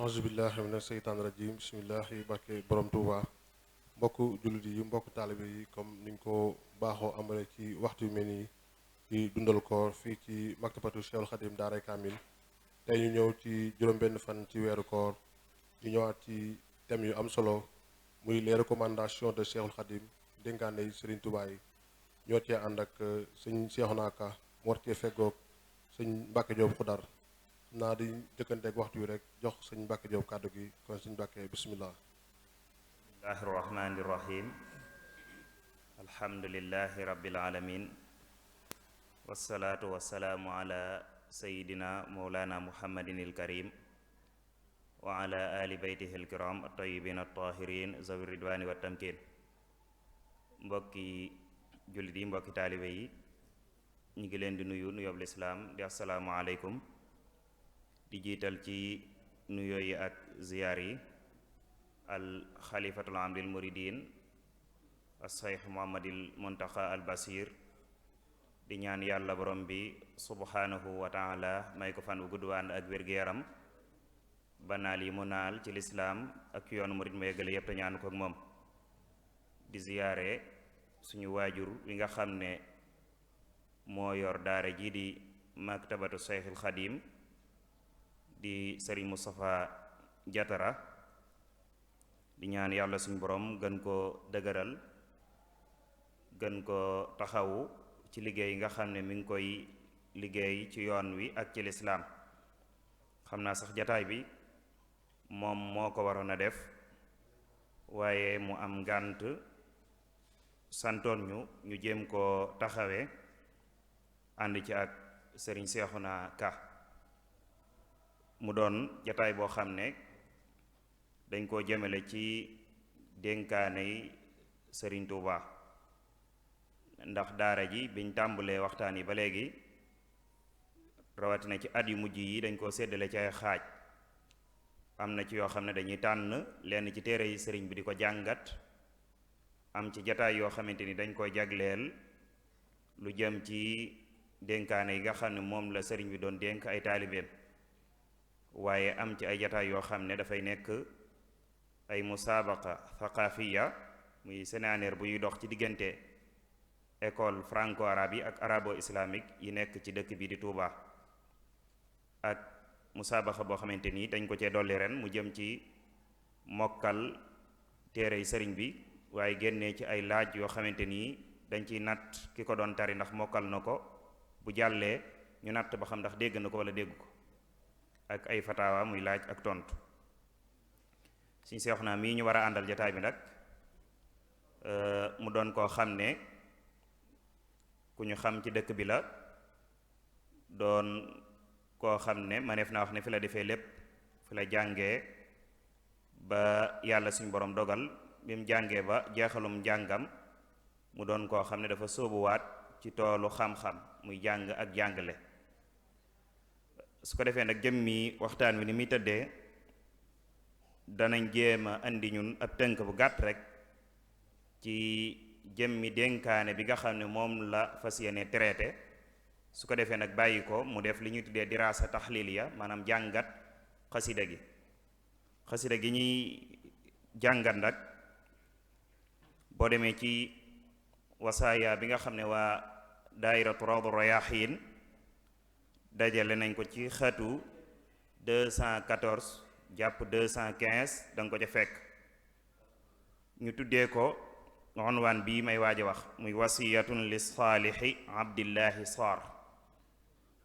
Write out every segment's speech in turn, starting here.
auzubillahi mina seytaan rajim bismillahi barke borom Touba mbokk jullit yi mbokk taalibe yi comme niñ ko baaxoo amale ci waxtu yu mel nii ci dundal koor fii ci maktabatu Cheikhul Khadim daaray Kamil tey ñu ñëw ci juróom-benn fan ci weeru koor ñu ñëwaat ci thème yu am solo muy les recommandations de Cheikhul Khadim dénkaane yi Serigne Touba yi ñoo cee ànd ak sëñ Cheikhouna Ka mu war cee feggoog sëñ Mbacke Diop Xudar naa di jëkkanteeg waxtu wi rek jox sëñ Mbacke Diop kàddu gi kon sëñ Mbacke bismillah. bismillahi rahmani rahim alhamdulillahi rabbil alamin wassalaatu wassalaamu ala sayidina mawlana muhammadin il karim wa ala ali beytihi al kiram at-tayyibin at-tahirin zawi ridwani wa tamkin mbokki jullit yi mbokki taalibe yi ñu ngi leen di nuyu nuyoob lislaam di assalaamu aleykum di jiital ci nuyoo yi ak ziyaar yi al xalifatul am lil muridin as-sayx muhammadil muntaqa al basir di ñaan yàlla borom bi subhanahu wa taala may ko fan wu gudd waan ak wér-gu-yaram ba naal yi mu naal ci lislaam ak yoonu murid ma yeggale yépp te ñaan ko ak moom di ziyaare suñu waajur wi nga xam ne moo yor daara ji di maktabatu sayxul xadim di sëriñ Moustapha Jatara di ñaan yàlla suñu borom gën ko dëgëral gën ko taxawu ci liggéey nga xam ne mi ngi koy liggéey ci yoon wi ak ci lislaam xam naa sax jataay bi moom moo ko waroon a def waaye mu am ngànt santoon ñu jéem koo taxawee ànd ci ak sëriñ Cheikhouna Ka mu doon jataay boo xam ne dañ koo jëmale ci dénkaaney sëriñ Touba ndax daara ji biñ tàmbalee waxtaan yi ba léegi rawatina ci at yu mujj yi dañ koo séddale ci ay xaaj am na ci yoo xam ne dañuy tànn lenn ci téere yi sëriñ bi di ko jàngat am ci jataay yoo xamante ni dañ koy jagleel lu jëm ci dénkaane yi nga xam ne moom la sëriñ bi doon dénk ay taalibeem waaye am ci ay jataay yoo xam ne dafay nekk ay musaabaqa thaqafiya muy séminaire buy dox ci diggante école franco-arabe yi ak arabo-islamique yi nekk ci dëkk bi di Touba ak musaabaqa boo xamante ni dañ ko cee dolli ren mu jëm ci mokkal téere yi sëriñ bi waaye génnee ci ay laaj yoo xamante ni dañ ciy natt ki ko doon tari ndax mokkal na ko bu jàllee ñu natt ba xam ndax dégg na ko wala dégg ko ak ay fatawa muy laaj ak tontu suñ Seexuna mii ñu war a àndal jataay bi nag mu doon koo xam ne ku ñu xam ci dëkk bi la doon koo xam ne maneef naa wax ne fi la defee lépp fi la jàngee ba yàlla suñ borom dogal bi mu jàngee ba jeexalum njàngam mu doon koo xam ne dafa sóobuwaat ci toolu xam-xam muy jàng ak jàngale su ko defee nag jëmmi waxtaan wi ni muy tëddee danañ jéem a indi ñun ab tënk bu gàtt rek ci jëmmi dénkaane bi nga xam ne moom la fas yéene traité su ko defee nag bàyyi ko mu def li ñuy tuddee diraasa taxliliya maanaam jàngat xasida gi ñuy jàngat nag boo demee ci wasaaya bi nga xam ne waa daayiratu rawdu rayaxiin dajale nañ ko ci xatu 214 jàpp 215 da nga ko ca fekk ñu tuddee ko unwaan bii may waaj a wax muy wasiyatun li saalixi abdillahi saar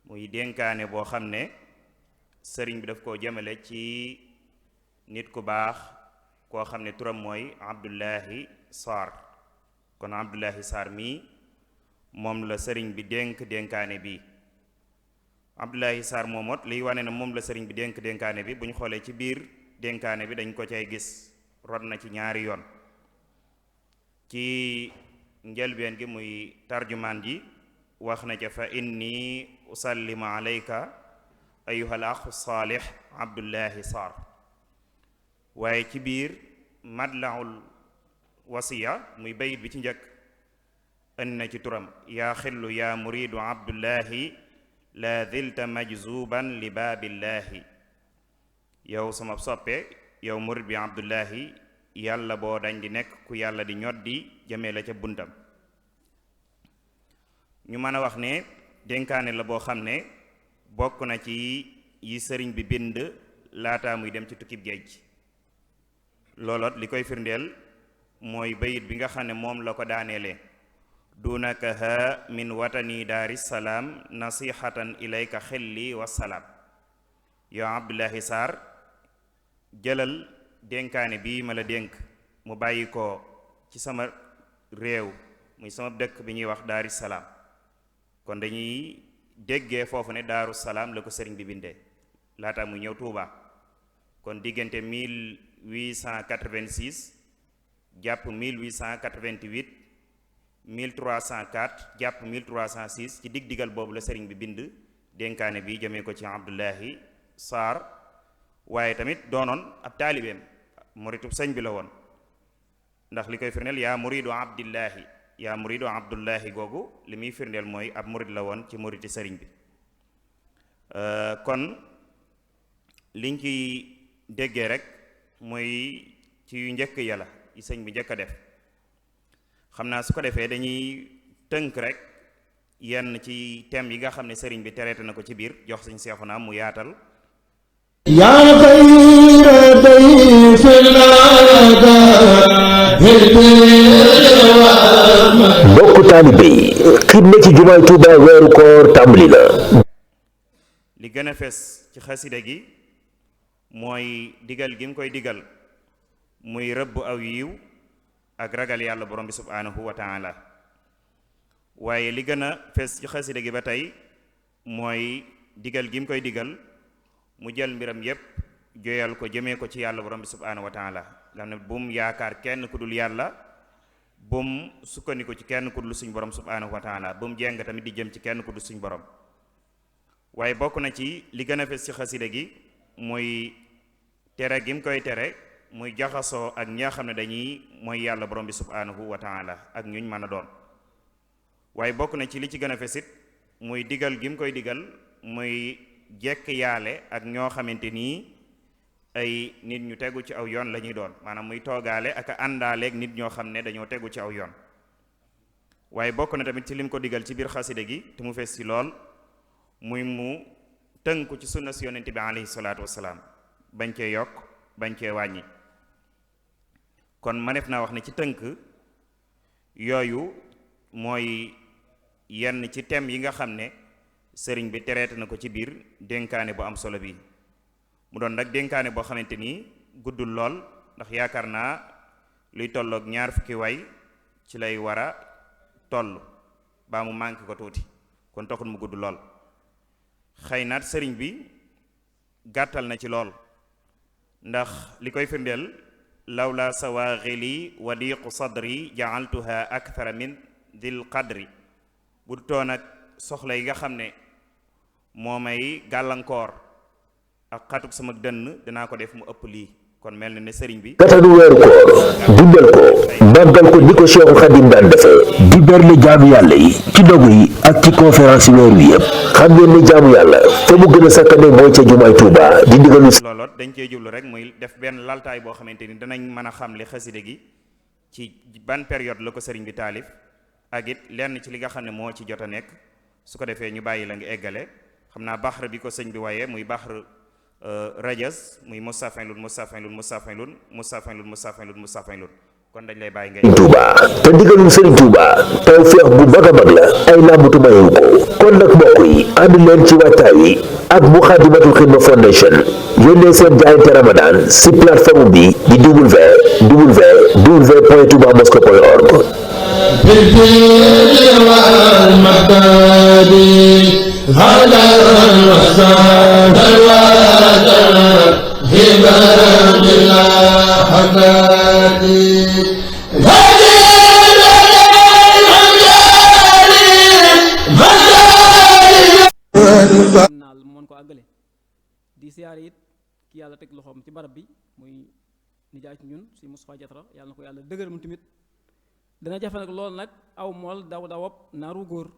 muy dénkaane boo xam ne sëriñ bi daf koo jëmale ci nit ku baax koo xam ne turam mooy abdullahi saar kon abdullahi saar mii moom la sëriñ bi dénkaane bi abdullahi saar moomoot liy wane na moom la sëriñ bi dénkaane bi bu ñu xoolee ci biir dénkaane bi dañ ko cay gis rod na ci ñaari yoon ci njëlbeen gi muy tarjumaan ji wax na ca fa inni usallimu alayka ayuha al axu saalix abdullahi saar waaye ci biir madlaul wasiya muy bayit bi ci njëkk ënn na ci turam yaa xillu yaa muridu abdullahi la zilta majzuban li baabillaahi yow sama soppe yow murid bi Abdullahi yàlla boo dañ di nekk ku yàlla di ñoddi jëmee la ca buntam. ñu mën a wax ne dénkaane la boo xam ne bokk na ci yi sëriñ bi bind laata muy dem ci tukkib géej looloot li koy firndeel mooy bayit bi nga xam ne moom la ko daaneele dunaka ha min watani daari salaam nasihatan ilayka xelli wasalaam. yow Abdullahi Sarr jëlal dénkaane bii ma la dénk mu bàyyi ko ci sama réew muy sama dëkk bi ñuy wax daari salaam. kon dañuy déggee foofu ne daaru salaam la ko sëriñ bi bindee laata muy ñëw Tuuba kon diggante 1886 jàpp 1888 1304 jàpp 1306 ci dig-digal boobu la sëriñ bi bind dénkaane bi jëmee ko ci Abdullahi Sarr waaye tamit doonoon ab taalibeem muritub sëñ bi la woon ndax li koy firndeel yaa muridu abdillahi yaa muridu abdullahi googu li muy firndeel mooy ab murid la woon ci muriti sëriñ bi. kon liñ ci déggee rek mooy ci yu njëkk yàlla yi sëñ bi njëkk a def xam naa su ko defee dañuy tënk rek yenn ci thème yi nga xam ne sëriñ bi traité na ko ci biir jox sëñ Seexuna mu yaatal. yaa xayra dayfin mbokku taalibe yi xidma ci jumaay Tuuba weeru koor tàmbali na. li gën a fes ci xasida gi mooy digal gi mu koy digal muy rëbb aw yiw ak ragal yàlla borom bi subhaanahu wa taala waaye li gën a fes ci xasida gi ba tey mooy digal gi mu koy digal mu jël mbiram yépp joyal ko jëmee ko ci yàlla borom bi subhaanahu wa taala nga xam ne bum yaakaar kenn ku dul yàlla bum sukkandiku ci kenn ku dul suñ borom subhaanahu wa taala bum jeng tamit di jëm ci kenn ku dul suñ borom. waaye bokk na ci li gën a fes ci xasida gi muy tere gi mu koy tere muy jaxasoo ak ñi nga xam ne dañuy mooy yàlla borom bi subhaanahu wa taala ak ñuñ mën a doon. waaye bokk na ci li ci gën a fesit muy digal gi mu koy digal muy jekk yaale ak ñoo xamante nii ay nit ñu tegu ci aw yoon la ñuy doon maanaam muy toogaale ak àndaaleeg nit ñoo xam ne dañoo tegu ci aw yoon. waaye bokk na tamit ci lim ko digal ci biir xasida gi te mu fees ci lool muy mu tënku ci sunna si yonent bi alayhi salaatu wassalaam bañ cee yokk bañ cee wàññi. kon manef naa wax ne ci tënk yooyu mooy yenn ci thème yi nga xam ne sëriñ bi traité na ko ci biir dénkaane bu am solo bi mu doon nag dénkaane boo xamante ni guddul lool ndax yaakaar naa luy tolloog 20 fukki way ci lay war a toll baa mu manqué ko tuuti kon taxul mu gudd lool. xëy naat sëriñ bi gàttal na ci lool ndax li koy firndeel lawla sawaaxili wa diqu sadri jaaltuha akthara min dil qadri bu toon ak soxla yi nga xam ne moo may gàllankoor ak xatuk sama dënn dinaa ko def mu ëpp lii kon mel na ne sëriñ bi katanu weeru koor dundal ko màggal ko ni ko Seexu Xadim daan defee di berle jaamu yàlla yi ci dogu yi ak ci conférence yi weer wi yëpp xam ngeen ni jaamu yàlla fa mu gën a sakkane mooy ca jumaay Tuuba di ndigalu looloot dañ cee jublu rek muy def benn laltaay boo xamante ni danañ mën a xam li xaside gi ci ban période la ko sëriñ bi taalif ak it lenn ci li nga xam ne moo ci jot a nekk su ko defee ñu bàyyi la nga eggale xam naa baxar bi ko sëñ bi waaye muy baxar rajas muy mustafinlun kon dañ lay bàyyi ngay Touba te ndigalul Serigne Touba taw feex bu mag a mag la ay làmbatu mayewu ko kon nag mbokk yi ànd leen ci waajtaay wi ak Muxaddamatul Xidma Foundation yónnee seen jaayante Ramadan si plateforme bi di www.toubamosquée.org naal mën ko àggale di siyaare it ki yàlla teg loxoom ci barab bi muy nijaay ci ñun si Moustapha Diatra yàlla na ko yàlla dëgër mu tamit dana jafe nag loolu nag aw mool dawab naaru góor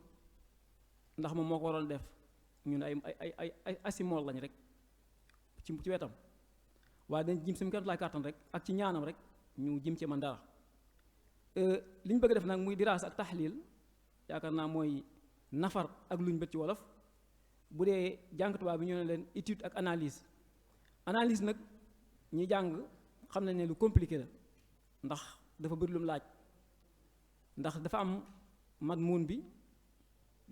ndax moom moo ko waroon def ñun ay asi mool lañ rek ci wetam waaye dañ jim seen kéemtalaay kàttan rek ak ci ñaanam rek ñu jim ci man dara li ñu bëgg def nag muy diraasa ak taxliil yaakaar naa mooy nafar ak luñ bët ci wolof bu dee jàng tubaab bi ñoo ne leen étude ak analyse nag ñi jàng xam nañ ne lu compliqué la ndax dafa bëri lu mu laaj ndax dafa am madmuun bi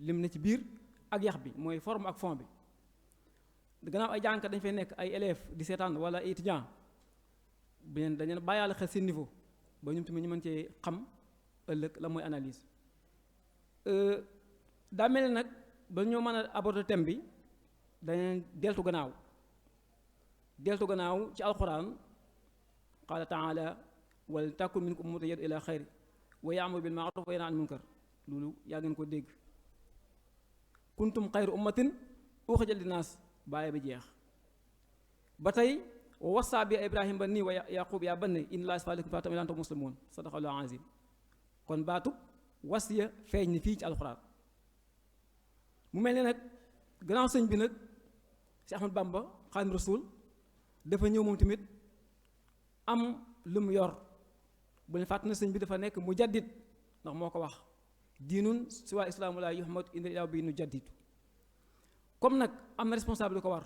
lim na ci biir ak yax bi mooy forme ak fond bi gannaaw ay jàngkat dañ fay nekk ay élèves di seetaan wala ay étudiants beneen dañu bàyyaale xel seen niveau ba ñun tamit ñu mën cee xam ëllëg la mooy analyse daa mel ne nag ba ñoo mën a aborder thème bi dañu deltu gannaaw ci alquran qaala taala wal takun minkum ummatun yad'una ila xayri wa ya'muru bil ma'ruf wa yanha anil munkar loolu yaa ngeen ko dégg kuntum xayru ummatin uxrijat linnaas bàyyi ba jeex ba tey wa wassa bi ibrahim ba nii wa yaqub yaa banni inna laa yastafi lakum fala ta'minu antum muslimun sadaqallahu azim kon baatub wasiya feeñ ni fii ci alxuraan mu mel ne nag gannaaw sëñ bi nag si Ahmad Bamba Xaadimu Rasuul dafa ñëw moom tamit am lu mu yor bu leen fàtt na sëñ bi dafa nekk mujaddid ndax moo ko wax diinun siwaa islaamu laa yuhmadu illa ilaa bi nu jaddidu comme nag am na responsable ko war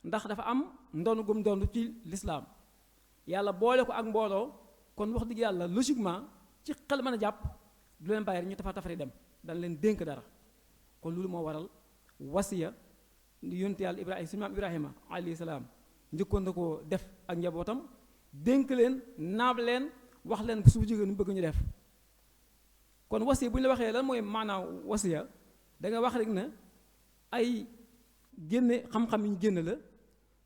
ndax dafa am ndonu gum ndonu ci lislaam yàlla boole ko ak mbooloo kon wax dëgg yàlla logiquement ci xel mën a jàpp du leen bàyyi rek ñu tafari dem dañ leen dénk dara kon loolu moo waral wasiya yonent yàlla Ibrahima suñu maam Ibrahima alayhi salaam njëkkoon na koo def ak njabootam dénk leen naab leen wax leen su jógee nu bëgg ñu def kon wasiya bu ñu la waxee lan mooy maanaam wasiya da nga wax rek na ay génne xam-xam yi ñu génn la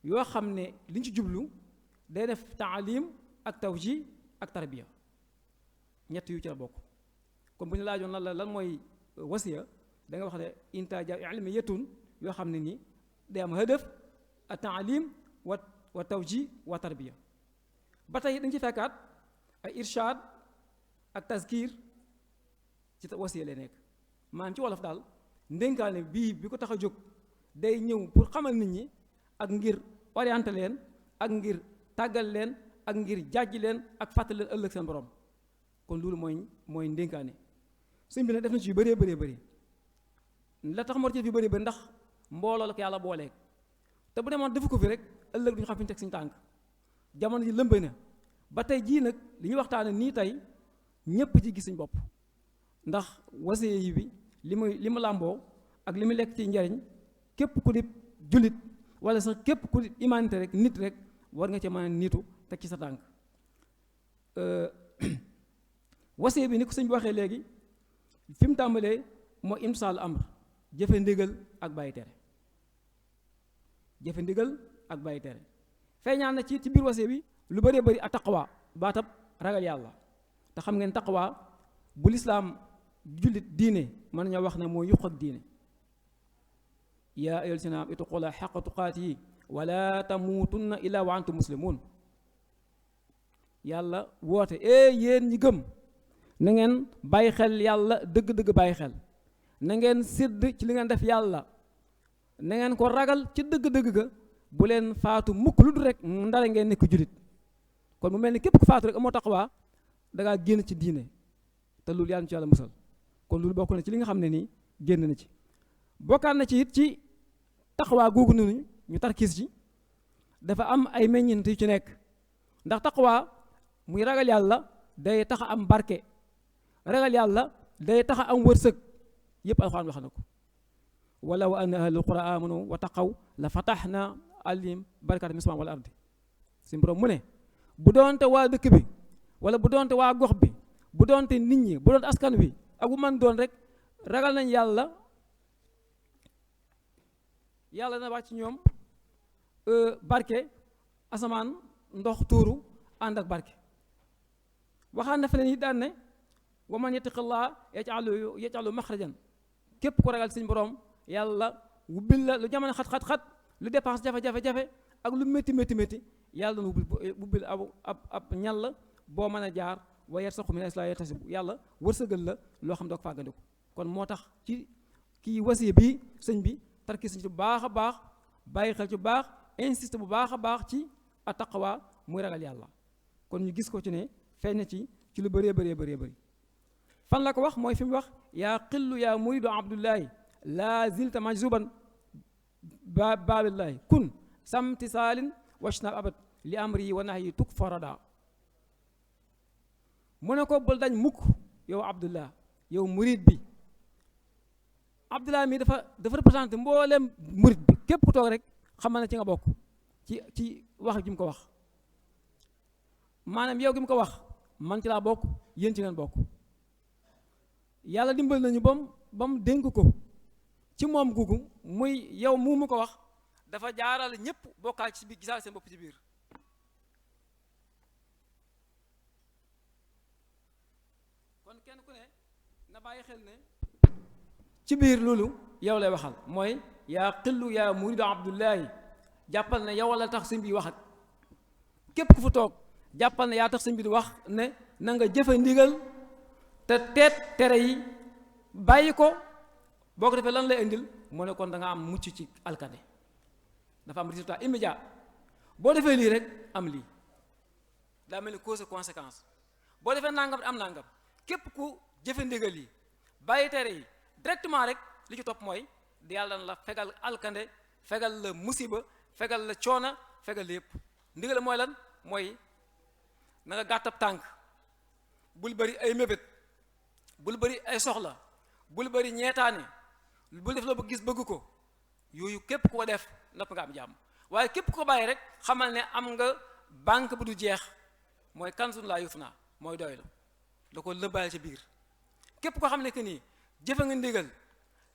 yoo xam ne li ñu ci jublu day def taalim ak tawji ak tarbiya ñett yu ci la bokk kon bu ñu laajoon lan mooy wasiya da nga wax ne intaaja ilmiyatun yoo xam ne nii day am hadaf a taalim wa tawji wa tarbiya ba tey dañ ci fekkaat ay irshaad ak tazkir ci wasiya lay nekk maanaam ci wolof daal ndénkaane bii bi ko tax a jóg day ñëw pour xamal nit ñi ak ngir orienter leen ak ngir tàggal leen ak ngir jàjj leen ak fàttali leen ëllëg seen borom kon loolu mooy ndénkaane sëñ bi nag def na ci yu bëree bëri la tax moo ci yu bëri ndax mbooloo la ko yàlla booleeg te bu demoon defu ko fi rek ëllëg du ñu xam fi ñu teg suñu tànk jamono ji lëmbe na ba tey jii nag li ñuy waxtaane nii tey ñépp ci gis suñ bopp ndax wasiya yi bi li mu làmboo ak li mu lekk ci njariñ képp ku di jullit wala sax képp ku di humanité rek nit rek war nga ci mën a niitu teg ci sa tànk wasiya bi ni ko sëñ bi waxee léegi fi mu tàmbalee moo imsaalu amr jëfe ndigal ak bàyyi tere feeñaan na ci biir wasiya bi lu bëree bëri a taqwa baatab ragal yàlla te xam ngeen taqwa bu lislaam jullit diine mën nañoo wax ne mooy yuq ak diine yaa ayyuhal lazina aamanu ittaqullaaha haqqa tuqaatihi wala tamuutunna illaa wa antum muslimuun yàlla woote yéen ñi gëm na ngeen bàyyi xel yàlla dëgg-dëgg bàyyi xel na ngeen sédd ci li ngeen def yàlla na ngeen ko ragal ci dëgg-dëgg ga bu leen faatu mukk lu dul rek ndare ngeen nekk jullit kon mu mel ni képp ku faatu rek amoo taqwa dangaa génn ci diine te loolu yàlla na ci yàlla musal kon loolu bokk na ci li nga xam ne nii génn na ci bokkaat na ci it ci taqwa googu noonu ñu tarkiis ci dafa am ay meññeent yu ci nekk ndax taqwa muy ragal yàlla day tax a am barke ragal yàlla day tax a am wërsëg yépp alxuraan wax na ko wala wa anna ahlul qura amanu wa taqaw la fataxna alim barakaat min samaa wal ardi suñu borom mu ne bu doonte waa dëkk bi wala bu doonte waa gox bi bu doonte nit ñi bu doonte askan wi ak bu man doon rek ragal nañ yàlla na wàcc ci ñoom barke asamaan ndox tuuru ànd ak barke waxaan na feneen yi daan ne wa man yattaqillaa yaj'al maxrajan képp ku ragal suñu borom yàlla wubbil la lu jamono xat lu dépense jafe-jafe ak lu métti yàlla dana wubbil ab ñal boo mën a jaar wa yarzuqhu min haysu laa yahtasib yàlla wërsëgal la loo xam doo ko fàggandiku kon moo tax ci kii wasiya bi sëñ bi tarkis ci bu baax a baax bàyyi xel ci bu baax insiste bu baax a baax ci attaqwa muy ragal yàlla. kon ñu gis ko ci ne feeñ na ci lu bëree bëri fan la ko wax mooy fi mu wax yaa xillu yaa muridu abdullahi laa zilta majzuban baabillahi kun samtisaalin washnab abad li amri wa nahyi tuk farada. mu ne ko bul dañ mukk yow abdullah yow murid bi. abdullah mi dafa représenté mboolem murid bi képp ku toog rek xamal na ci nga bokk ci wax ji mu ko wax. maanaam yow gi mu ko wax man ci laa bokk yéen ci ngeen bokk. yàlla dimbal nañu ba mu dénk ko ci moom googu muy yow mu ko wax dafa jaarale ñëpp bokkaal ci biir gisaal seen bopp ci biir. kon kenn ku ne na bàyyi xel ne ci biir loolu yow lay waxal mooy yaa xillu yaa muridu abdullahi jàppal ne yow la tax sëñ bi wax ak képp ku fa toog jàppal ne yaa tax sëñ bi di wax ne na nga jëfe ndigal te teet tere yi bàyyi ko boo ko defee lan lay indil mu ne kon da nga am mucc ci alkande dafa am résultat immédiat boo defee lii rek am lii daa mel ni cause et conséquence boo defee nangam am nangam képp ku jëfe ndigal yi bàyyi tere yi directement rek li ci topp mooy di yàlla na la fegal alkande fegal la musiba fegal la coona fegal la yépp ndigal mooy lan mooy na nga gàttab tànk bul bëri ay mébét bul bëri ay soxla bul bëri ñeetaane bul def loo bëgg gis bëgg ko yooyu képp ko def napp nga am jàmm waaye képp ko bàyyi rek xamal ne am nga banque bu du jeex mooy kansun laa yuf naa mooy doylu da ko lëbbaale ci biir képp ko xam ne que nii jëfe nga ndigal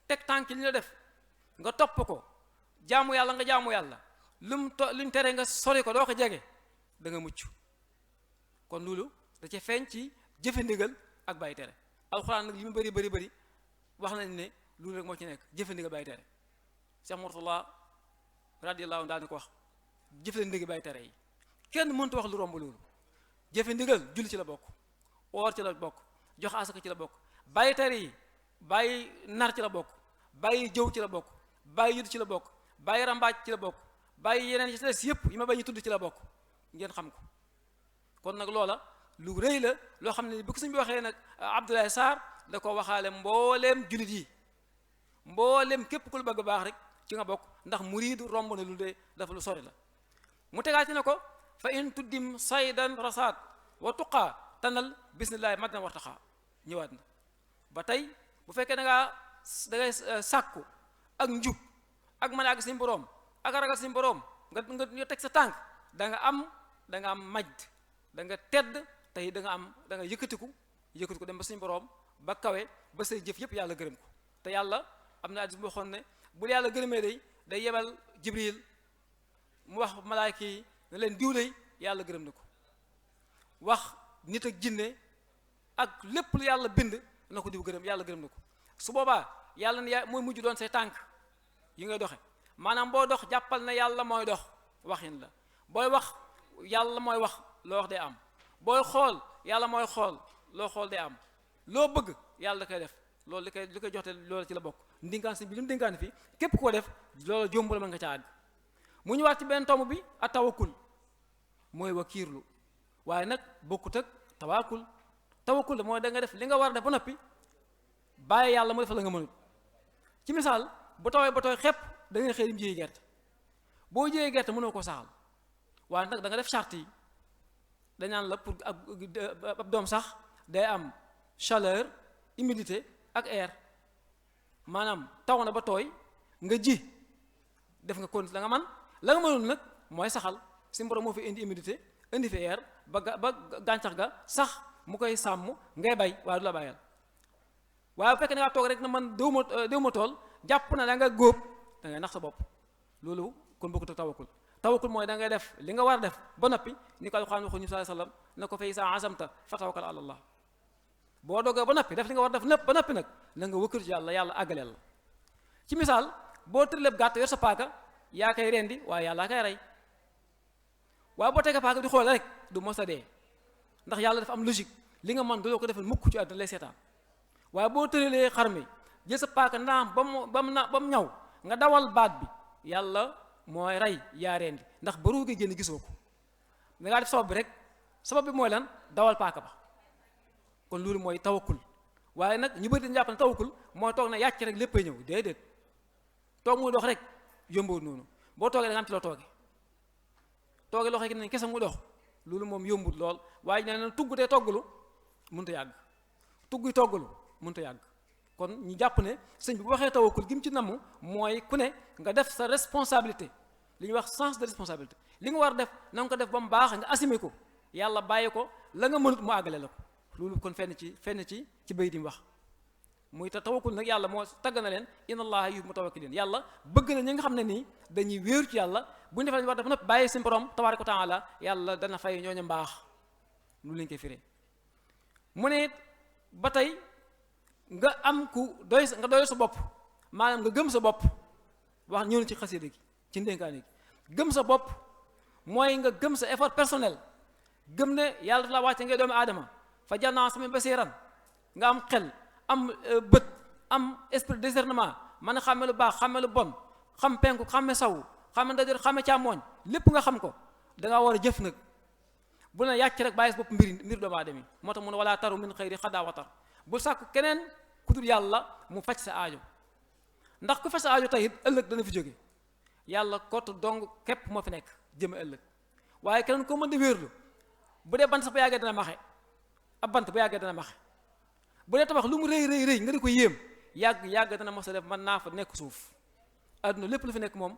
teg tànk li la def nga topp ko jaamu yàlla nga jaamu yàlla luñ tere nga sori ko doo ko jege da nga mucc kon loolu da ca feeñ ci jëfe ndigal ak bàyyi tere alxuraan nag li mu bëri wax nañ ne loolu rek moo ci nekk jëfe ndigal bàyyi tere Cheikh Mourtala radiyallahu anhu daal ni ko wax jëfe ndigal bàyyi tere yi kenn mënta wax lu romb loolu jëfe ndigal julli ci la bokk oor ci la bokk jox asaka ci la bokk bàyyi tere yi bàyyi nar ci la bokk bàyyi jëw ci la bokk bàyyi yudd ci la bokk bàyyi rambaaj ci la bokk bàyyi yeneen yi ci des yëpp yi ma bañ ñu tudd ci la bokk ngeen xam ko kon nag loola lu rëy la loo xam ne bu ko suñ bi waxee nag Abdoulaye Sarr da ko waxaale mbooleem jullit yi mbooleem képp ku lu bëgg baax rek ci nga bokk ndax muriidu romb na lu dee dafa lu sori la mu tegaati na ko fa in tuddim saydan rasaat wa tuqaa tanal bismillahi madna wartaxaa ñëwaat na ba tey bu fekkee da ngay sàkku ak njub ak mën a àgg suñu boroom ak ragal suñu boroom nga teg sa tànk da nga am majd da nga tedd tey da nga yëkkatiku dem ba suñu boroom ba kawe ba say jëf yëpp yàlla gërëm ko te yàlla am na hadiis bu waxoon ne bu yàlla gërëmee day yebal Jibril mu wax malaayka yi ne leen diw lay yàlla gërëm na ko wax nit ak jinne ak lépp lu yàlla bind na ko diw gërëm yàlla gërëm na ko su boobaa yàlla ne mooy mujj doon say tànk yi ngay doxe maanaam boo dox jàppal na yàlla mooy dox waxin la booy wax yàlla mooy wax loo wax day am booy xool yàlla mooy xool loo xool day am loo bëgg yàlla da koy def loolu li koy joxe loolu ci la bokk ndinkaan si bi li mu ndinkaan fi képp koo def loolu jombul mën nga ca àgg mu ñëwaat ci benn tomb bi a tawakkul mooy wakiirlu waaye nag bokkut ak tawakkul mooy da nga def li nga war a def ba noppi bàyyi yàlla mu defal la nga mënut ci misaal bu tawee ba tooy xepp da ngay xëy dem jiyi gerte boo jiyee gerte mënoo ko saxal waaye nag da nga def charte yi dañaan la pour ab doom sax day am chaleur humidité ak air maanaam taw na ba tooy nga ji def nga kon la nga man la nga mënul nag mooy saxal si borom moo fi indi humidité indi fi air ba gàncax ga sax mu koy sàmm ngay bay waaye du la bàyyal waaye bu fekkee ne nga toog rek na man déw ma tool jàpp na da nga góob da ngay nax sa bopp loolu kon bokkut ak tawakkul mooy da ngay def li nga war a def ba noppi ni ko Alxuraan waxu ñu sallallahu alayhi wasallam na ko fay sa azamta fa tawakkal ala Allah boo doogee ba noppi def li nga war a def nëpp ba noppi nag na nga wëkkër ci yàlla àggaleel la ci misaal boo tërléb gàtt yor sa paaka yaa koy rendi waaye yàlla koy rey waaye boo tegee paaka di xoole rek du mos a dee ndax yàlla dafa am logique li nga mën doo ko defal mukk ci àdduna lay seetaan waaye boo tëralee xar mi jël sa paaka ndaam ba mu ñaw nga dawal baat bi yàlla mooy rey yaa rendi ndax ba ruugi génn gisoo ko da ngaa def sabab bi rek sabab bi mooy lan dawal paaka ba kon loolu mooy tawakkul waaye nag ñu bëri dañu jàpp ne tawakkul mooy toog na yàcc rek léppay ñëw déedéet toog muy dox rek yomboo noonu boo toogee da nga am ci loo toogee loxo gi ne kese mu dox loolu moom yombut lool waaye nee na tugg te toggalu mënut a yàgg tugg toggalu mënut a yàgg kon ñu jàpp ne sëñ bi bu waxee tawakkul gi mu ci namm mooy ku ne nga def sa responsabilité li ñuy wax sens de responsabilité li nga war def na nga ko def ba mu baax nga assumer ko yàlla bàyyi ko la nga mënut mu àggale la ko loolu kon fenn ci bay di mu wax muy te tawakkul nag yàlla moo tagg na leen inna allaha yuhibbu mutawakkilin yàlla bëgg na ñi nga xam ne nii dañuy wéeru ci yàlla bu ñu defee lañu war def nag bàyyi seen borom tabaaraka wa taala yàlla dana fay ñooñu mbaax lu lañ koy firee mu ne ba tey nga am ku doy nga doy sa bopp maanaam nga gëm sa bopp wax ñëw na ci xasida gi ci ndénkaane gi gëm sa bopp mooy nga gëm sa effort personnel gëm ne yàlla dafa la wàcce ngay doomu aadama fa jannaa sama basiran nga am xel am bët am esprit de discernement mën a xàmme lu baax xàmme lu bon xam penku xàmme saw xàmme ndajoor xàmme càmmooñ lépp nga xam ko dangaa war a jëf nag bu ne yàcc rek bàyyi sa bopp mbir doomu aadama yi moo tax mu ne wala taru min xëyri xadaa watar bul sàkku keneen ku dul yàlla mu faj sa aajo ndax ku faj sa aajo tey it ëllëg dana fi jóge yàlla kott dong képp moo fi nekk jëme ëllëg waaye keneen ko mën di wéerlu bu dee bant sax bu yàggee dana maxe ab bant bu yàggee dana maxe bu dee tabax lu mu rëy nga di ko yéem yàgg dana mos a def mën naa fa nekk suuf àdduna lépp lu fi nekk moom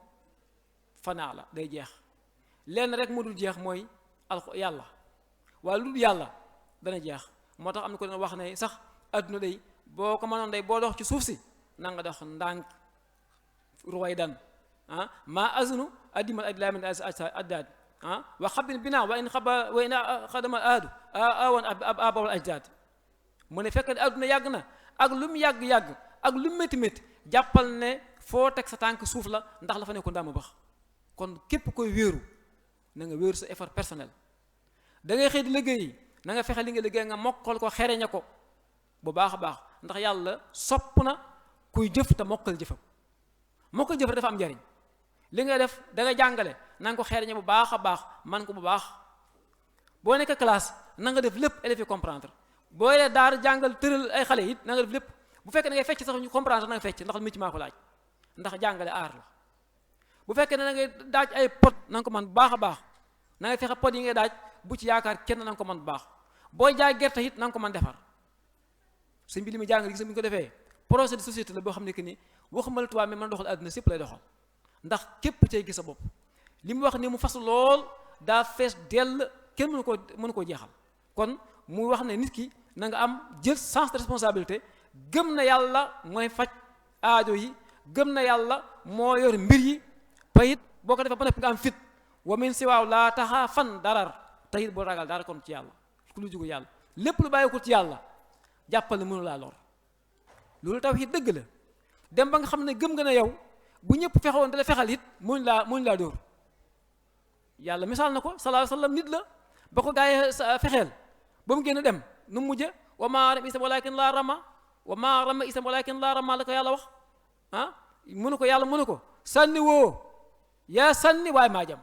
fanaa la day jeex lenn rek moo dul jeex mooy yàlla waaye lu dul yàlla dana jeex moo tax am na ko doon wax ne sax àdduna day boo ko mënoon day boo dox ci suuf si na nga dox ndànk ruway dan maa azunu addimal addi laamin addaad wa xabin binaa wa in xadama aadu awan abawal ajdaad mu ne fekk ne àdduna yàgg na ak lu mu yàgg-yàgg ak lu mu métti jàppal ne foo teg sa tànk suuf la ndax la fa nekkoon daa ma bax kon képp koy wéeru na nga wéeru sa effort personnel da ngay xëy di liggéey na nga fexe li nga liggéey nga mokkal ko xereña ko bu baax a baax ndax yàlla sopp na kuy jëf te mokkal jëfam mokkal jëf dafa am njariñ li ngay def da nga jàngale na nga ko xereña bu baax a baax man ko bu baax boo nekk classe na nga def lépp élèves yi comprendre boo dee daara jàngal tëral ay xale it na nga def lépp bu fekkee da ngay fecc sax ñu comprendre na nga fecc ndax métier maa ko laaj ndax jàngale aar la bu fekkee ne da ngay daaj ay pot na nga ko man bu baax a baax na nga fexe pot yi ngay daaj bu ci yaakaar kenn na nga ko man bu baax booy jaay gerte it na nga ko man defar sëñ bi li muy jàngal gis bi ñu ko defee projet de société la boo xam ne que ni waxuma la tubaab mi mën a doxal àdduna sépp lay doxal ndax képp cay gis sa bopp li mu wax ni mu fas lool daa fees dell kenn mënu koo jeexal kon mu wax ne nit ki na nga am jël sens de responsabilité gëm na yàlla mooy faj aajo yi gëm na yàlla moo yor mbir yi payit boo ko defee ba nekk nga am fit wa min siwaaw laa taxa fan darar tayit boo ragal dara kon ci yàlla ku lu jugu yàlla lépp lu bàyyi ko ci yàlla jàppal ne mënu laa lor loolu tawhiid dëgg la dem ba nga xam ne gëm nga ne yow bu ñëpp fexewoon da la fexal it mënuñ laa dóor yàlla misaal na ko sallallahu alayhi wa sallam nit la ba ko gaa yi fexeel ba mu génn dem nu mu mujje wa maa rama isam walakin laa rama wa maa rama isam walakin laa rama la ko yàlla wax mënu ko yàlla mënu ko sànni woo yaa sànni waaye maa jam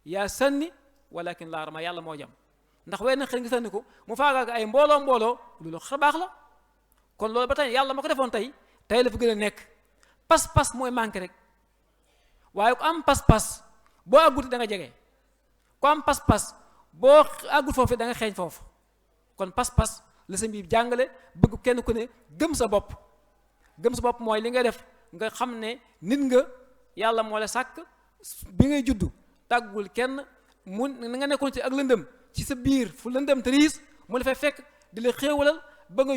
yaa sànni walakin laa rama yàlla moo jam ndax wenn xel nga sànni ko mu faagaaga ay mbooloo loolu xar baax la kon loolu ba tey yàlla ma ko defoon tey la fi gën a nekk pas-pas mooy manqué rek waaye ku am pas-pas boo àgguti da nga jege ku am pas-pas boo àggut foofu da nga xeeñ foofu kon pas-pas la sëñ bi jàngale bëgg kenn ku ne gëm sa bopp mooy li ngay def nga xam ne nit nga yàlla moo la sàkk bi ngay juddu tàggul kenn mu nga nekkoon ci ak lëndëm ci sa biir fu lëndëm tëriis mu la fay fekk di la xéewalal ba nga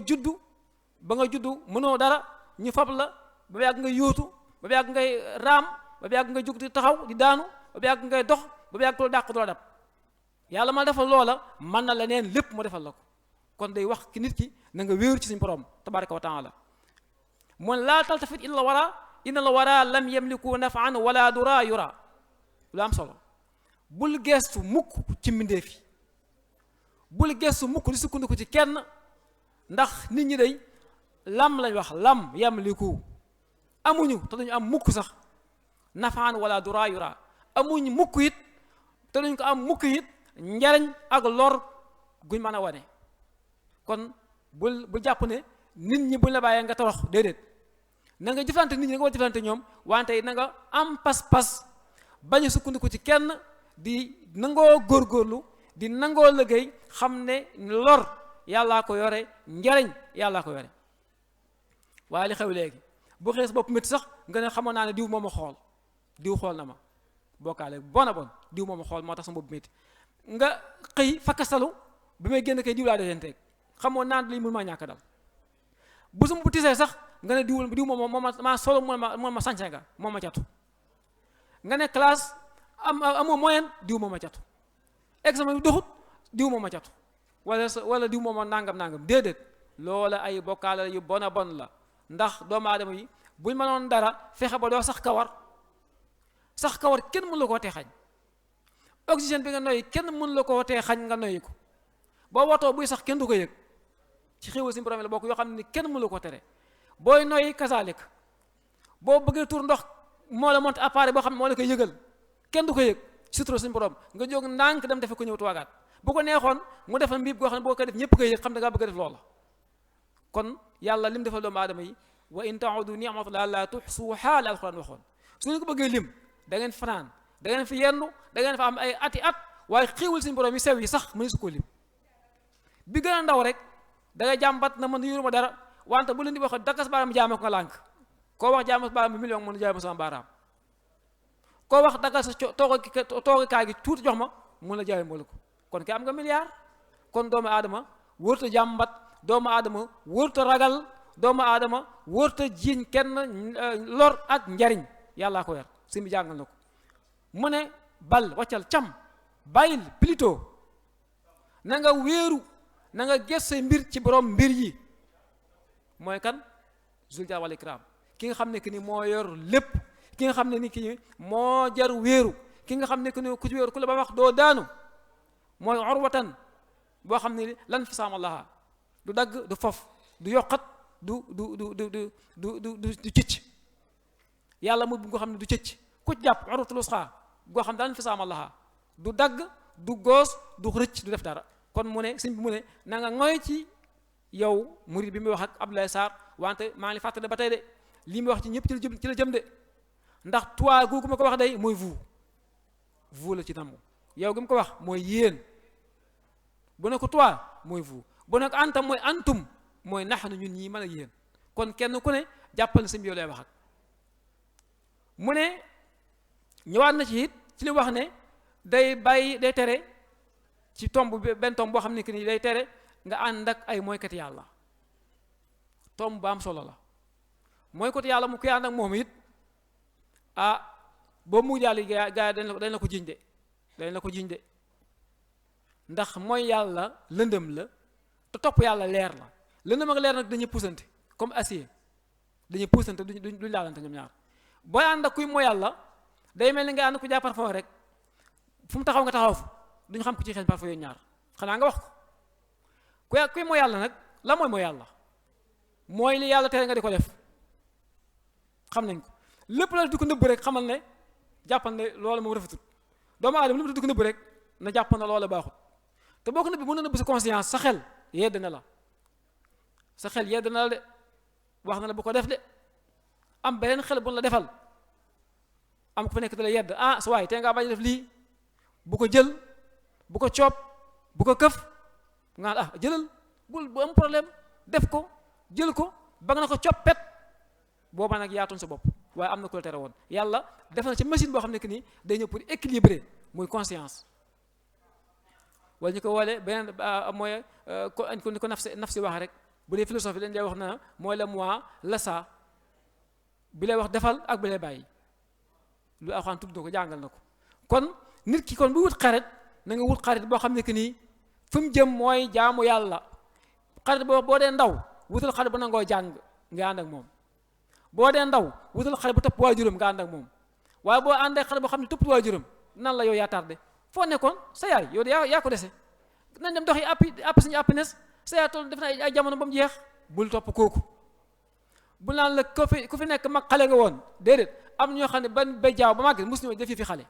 juddu mënoo dara ñu fab la ba yàgg ngay yóotu ba yàgg ngay raam ba yàgg ngay jug di taxaw di daanu ba yàgg ngay dox ba yàgg loolu dàq doo dab yàlla ma defal loola mën na leneen lépp mu defal la ko kon day wax ki nit ki na nga wéeru ci suñu borom tabaraka wa taala mun laa taltafit illa wara inna la wara lam yamliku nafan wala dura yura lu am solo bul gestu mukk ci mbindeef yi bul gestu mukk di sukkandiku ci kenn ndax nit ñi day lam lañ wax lam yamliku amuñu te duñu am mukk sax nafaan wala dura yura amuñ mukk it te duñ ko am mukk it njariñ ak lor guñ mën a wane. kon bu jàpp ne nit ñi buñ la bàyyee nga torox déedéet, na nga jëflante nit ñi nga war jëflante ñoom, wante na nga am pas-pas bañ a sukkandiku ci kenn, di nangoo góorgóorlu, di nangoo liggéey, xam ne lor yàllaa ko yore, njariñ yàllaa ko yore. waaye li xew léegi bu xees bopp métti sax nga ne xamoon naa ne diw moom a xool, diw xool na ma, bokkaale bon a bon, diw moom a xool moo tax sama bopp métti, nga xëy fakkastalu bi may génn kay diw laa desenteeg, xamoon naa ne lii mun maa ñàkk dal. bu suma bu tisee sax nga ne diw moom maa solo moom ma sañse nga moom ma catu. nga ne classe amoo moyen, diw moom ma catu. examen bi doxut, diw moom ma catu. wala diw moom ma nangam déedéet, loola ay bokkaale yu bon a bon la. ndax doomu aadama yi buñ mënoon dara fexe ba doo sax kawar kenn mënu la koo tee xañ. oxygène bi nga noyyi kenn mënu la koo tee xañ nga noyyi ko. boo watoo buy sax kenn du ko yëg, ci xéwal si borom la bokk yoo xam ne kenn mënu la ko tere. booy noyyi kasaalik, boo bëggee tur ndox moo la monte appareil boo xam ne moo la koy yëgal, kenn du ko yëg, surtout suñu borom nga jóg ndànk dem defe ko ñëw tuwaagaat. bu ko neexoon mu defal mbiib goo xam ne boo ko def ñëpp koy yëg, xam da ngaa bëgg a def loola. kon yàlla lim defal doomu aadama yi, wa in ta'udu ni'matallahi la tuhsuha, la alquran waxoon. su ngeen ko bëggee lim da ngeen fanaan, da ngeen fi yendu, da ngeen fa am ay ati at, waaye xéewal suñu borom yi sew yi sax mënu su ko lim. bi gën a ndaw rek da nga jàmbat na man yuruma dara, wante bu leen di wax dakkas baaraam jaame ko nga lànk. koo wax jaame baaraam bi million mën jaame sama baaraam, koo wax dakkas sa toogukaay gi tuuti jox ma mun la jaay moolu ko. kon ki am nga milliard. kon doomu aadama wërta jàmbat, doomu aadama wërta ragal, doomu aadama wërta jiiñ kenn lor ak njariñ, yàllaa ko yar si mi jàngal na ko. mu ne bal waccal cam bàyyil plutôt na nga wéeru, na nga gës say mbir ci borom mbir yi. mooy kan? zul jalali wal ikram, ki nga xam ne que ni moo yor lépp, ki nga xam ne ni ki moo jar wéeru, ki nga xam ne que ni ku ci wéeru ku la ba wax doo daanu. mooy urwatan boo xam ne lan fi saama laha, du dagg, du fof, du yokkat, du cicc. yàlla mu nga xam ne du cicc, ku jàpp urwatul usqa goo xam ne lan fi saama laha, du dagg, du goos, du rëcc, du def dara. kon mu ne sëñ bi mu ne na nga ngoy ci yow murid bi muy wax ak Abdoulaye Sarr, wante maa ngi fàttali ba tey de lii muy wax ci ñëpp ci la jëm de, ndax toi googu ma ko wax day mooy vous la ci namm. yow gi mu ko wax mooy yéen, bu ne ko toi mooy vous, bu ne ko antam mooy antum, mooy naxnu ñun ñii mën ak yéen. kon kenn ku ne jàppal sëñ bi yow lay wax ak. mu ne ñëwaat na ci it ci li wax ne day tere ci tomb benn tomb boo xam ne que ni day tere nga ànd ak ay mooykat yàlla. tomb bu am solo la. mooykat yàlla mu koy ànd ak moom it boobu mu jàll gaa yi dañ la ko jiñ de ndax mooy yàlla lëndëm la te topp yàlla leer la. lëndëm ak leer nag dañuy puusante comme acier, dañuy puusante duñ laalante ñoom ñaar. booy ànd ak kuy mooy yàlla day mel ni nga ànd ku jàpp parfum rek, fu mu taxaw nga taxaw fa duñu xam ku ci xeeñ parfum yooyu ñaar, xanaa nga wax ko. kuy mooy yàlla nag la mooy yàlla mooy li yàlla tere nga di ko def, xam nañ ko. lépp la di ko nëbb rek xamal ne jàppal ne loolu moom rafetul. doomu aadama lépp la di ko nëbb rek na jàpp na loola baaxut. te boo ko nëbbi mën na nëbb sa conscience, sa xel yedd na la, sa xel yedd na la de, wax na la bu ko def de. am beneen xel bu la defal, am ku fa nekk da la yedd, sa waay tey ngaa bañ def lii, bu ko jël, bu ko coob, bu ko këf, nga jëlal, bu am problème, def ko, jël ko, ba nga na ko coppet. booba nag yaatoon sa bopp, waaye am na ku la tere woon. yàlla def na ci machine boo xam ne que ni day ñëw pour équilibrer, muy conscience. wala ñu ko woolee beneen mooy ni ko nafsi wax rek, bu dee philosophie dañ lay wax na mooy la moi la ça, bi lay wax defal ak bi lay bàyyi. lu Alxuraan tudd na ko, jàngal na ko. kon nit ki kon bu wut xarit na nga wut xarit boo xam ne que nii fi mu jëm mooy jaamu yàlla. xarit boo dee ndaw wutal xarit bu nangoo jàng nga ànd ak moom. boo dee ndaw wutal xarit bu topp waajuram nga ànd ak moom. waaye boo àndee xarit boo xam ne topp waajuram nan la yow yaa tardé. foo nekkoon sa yaay yow yaa ko dese, nañ dem dox yi àpp suñu àppines, sa yaay toll def na ay jamono ba mu jeex. bul topp kooku. bu naan la ku fi nekk mag xale nga woon, déedéet. am ñoo xam ne ban ba jaaw ba màgg mus ñoo def fi xale,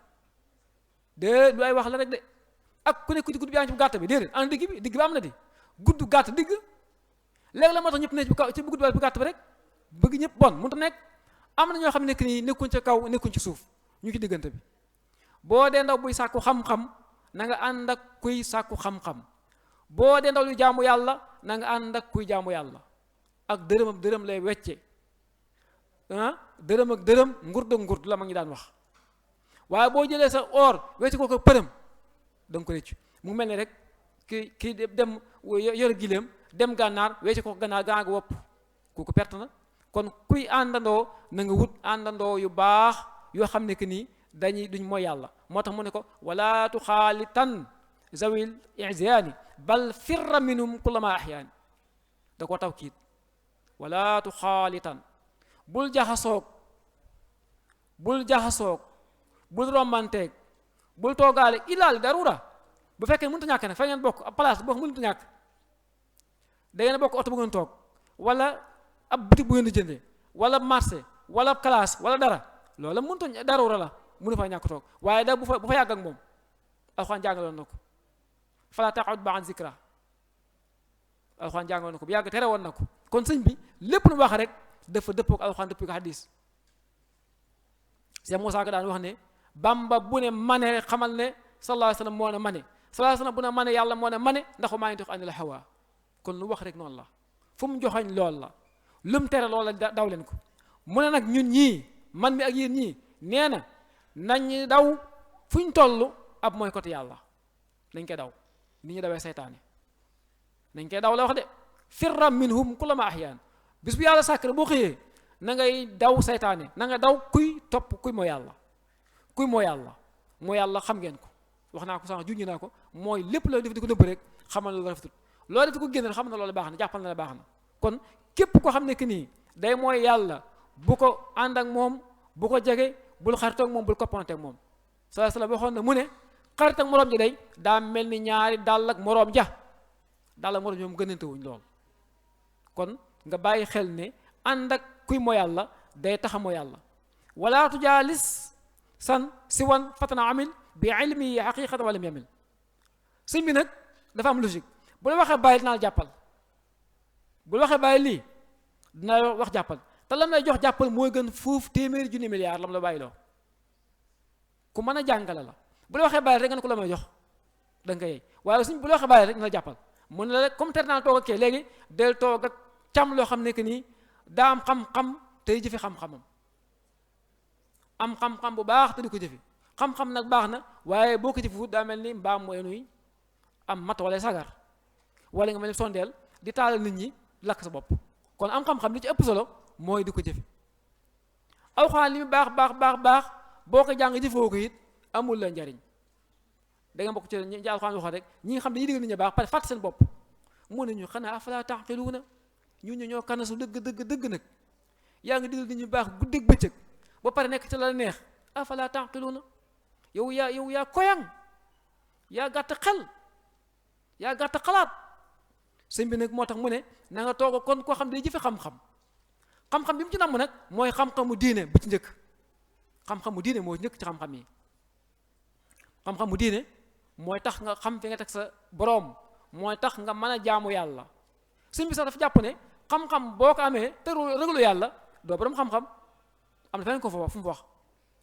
déedéet lu ay wax la rek de. ak ku nekk ci gudd bi yaa ngi ci bu gàtt bi déedéet ana digg bi am na di gudd gàtt digg léegi la moo tax ñëpp ne ci bu gudd bi bu gàtt bi rek bëgg ñëpp bon mënut a nekk. am na ñoo xam ne nekk nii nekkuñ ca kaw nekkuñ ci suuf ñu ci diggante bi boo dee ndaw buy sàkku xam-xam na nga ànd ak kuy sàkku xam-xam boo dee ndaw luy jaamu yàlla na nga ànd ak kuy jaamu yàlla ak dërëm ak dërëm lay wecce dërëm ak dërëm ngurd ak ngurd la ma ngi daan wax waaye boo jëlee sa or wecce ko përëm da nga ko rëcc mu mel ne rek kii dem yor gileem dem gànnaar wecce ko gànnaar gaa nga wopp kooku perte na kon kuy àndandoo na nga wut àndandoo yu baax yoo xam ne que nii duñ mooy yàlla moo tax mu ne ko wala tuxaalitan zawil iziyaani bal firra minhum kullama ahyaani da ko taw kiit wala tuxaalitan bul jaxasoog bul romanteeg bul toogaale ilaali darura bu fekkee mënut a ñàkk nag fa ngeen bokk ab place boo xam mënut a ñàkk da ngeen bokk oto bu ngeen toog wala ab boutique bu ngeen di jëndee wala marché wala classe wala dara loola mënut a darura la mënu fa ñàkk toog waaye da bu fa yàgg ak moom alxuraan jàngaloon na ko fala taqud ba'da zikra alxuraan jàngaloon na ko bu yàgg tere woon na ko kon sëñ bi lépp lu wax rek dafa dëppoo ak alxuraan dëppoo ak hadis Cheikh Moussa Ka daan wax ne Bamba bu ne mane rek xamal ne sallallahu alayhi wa sallam moo ne mane sallallahu alayhi wa sallam bu ne mane yàlla moo ne mane ndax maa ngi dox anil hawa kon lu wax rek noonu la fu mu joxañ lool la lu mu tere loola daw leen ko mu ne nag ñun ñii man mi ak yéen ñii nee na nañ daw fu ñu toll ab mooy côté yàlla nañ koy daw ni ñu dawee seytaane nañ koy daw la wax de firra minhum kullama ahyaan bis bu yàlla sàkk boo xëyee na ngay daw seytaane na nga daw kuy topp kuy moo yàlla moo yàlla xam ngeen ko wax naa ko sànq junj naa ko mooy lépp loo def di ko nëbb rek xamal loolu rafetul loo def di ko génnal xam na loolu baax na jàppal na la baax na kon képp ko xam ne que nii day mooy yàlla bu ko ànd ak moom bu ko jege bul xaritoog moom bul koppante ak moom sallallahu alayhi wasallam waxoon na mu ne xarit ak moroom ja day daa mel ni ñaari dàll ak moroom ja dàll ak moroom ja moom gënante wuñ lool kon nga bàyyi xel ne ànd ak kuy mooy yàlla day taxa mooy yàlla wala tujaalis si wan fatana amil bi ilmi haqiqatan wala yamil sëñ bi nag dafa am logique bu la waxee bàyyi dinaa la jàppal bu la waxee bàyyi lii dina la wax jàppal te lam lay jox jàppal mooy gën fuuf téeméeri junni milliard lam la bàyyi loo ku mën a jàngale la bu la waxee bàyyi rek nga ne ko la may jox da nga koy yey waaye suñ bu la waxee bàyyi rek dina la jàppal mu ne la rek comme ter naa toog ak kee léegi del toog ak càmm loo xam ne que nii daa am xam-xam tey jëfe xam-xamam am xam-xam bu baax te di ko jëfe xam-xam nag baax na waaye boo ko jëfewut daa mel ni mbaam mooy nuy am mat wala sagar wala nga mel ni sondeel di taalal nit ñi lakk sa bopp kon am xam-xam li ci ëpp solo mooy di ko jëfe alxuraan li mu baax boo ko jàng jëfoo ko it amul la njariñ da nga bokk ci ñi alxuraan waxoon rek ñi nga xam ne dañuy digal nit ñi baax pare fàtte seen bopp mu ne ñu xanaa afalaa taqiluuna ñu ñoo kanasu dëgg nag yaa ngi digal nit ñi baax guddeeg bëccëg ba pare nekk ci la neex afalaa taqiluuna yow yaa koyang yaa gàtt xel yaa gàtt xalaat sëñ bi nag moo tax mu ne na nga toog kon koo xam ne day jëfe xam-xam bi mu ci namm nag mooy xam-xamu diine bu ci njëkk xam-xamu diine moo njëkk ci xam-xam yi xam-xamu diine mooy tax nga xam fi nga teg sa boroom mooy tax nga mën a jaamu yàlla sëñ bi sax dafa jàpp ne xam-xam boo ko amee te rëglu yàlla doo boroom xam-xam am na feneen ko fa wax fu mu wax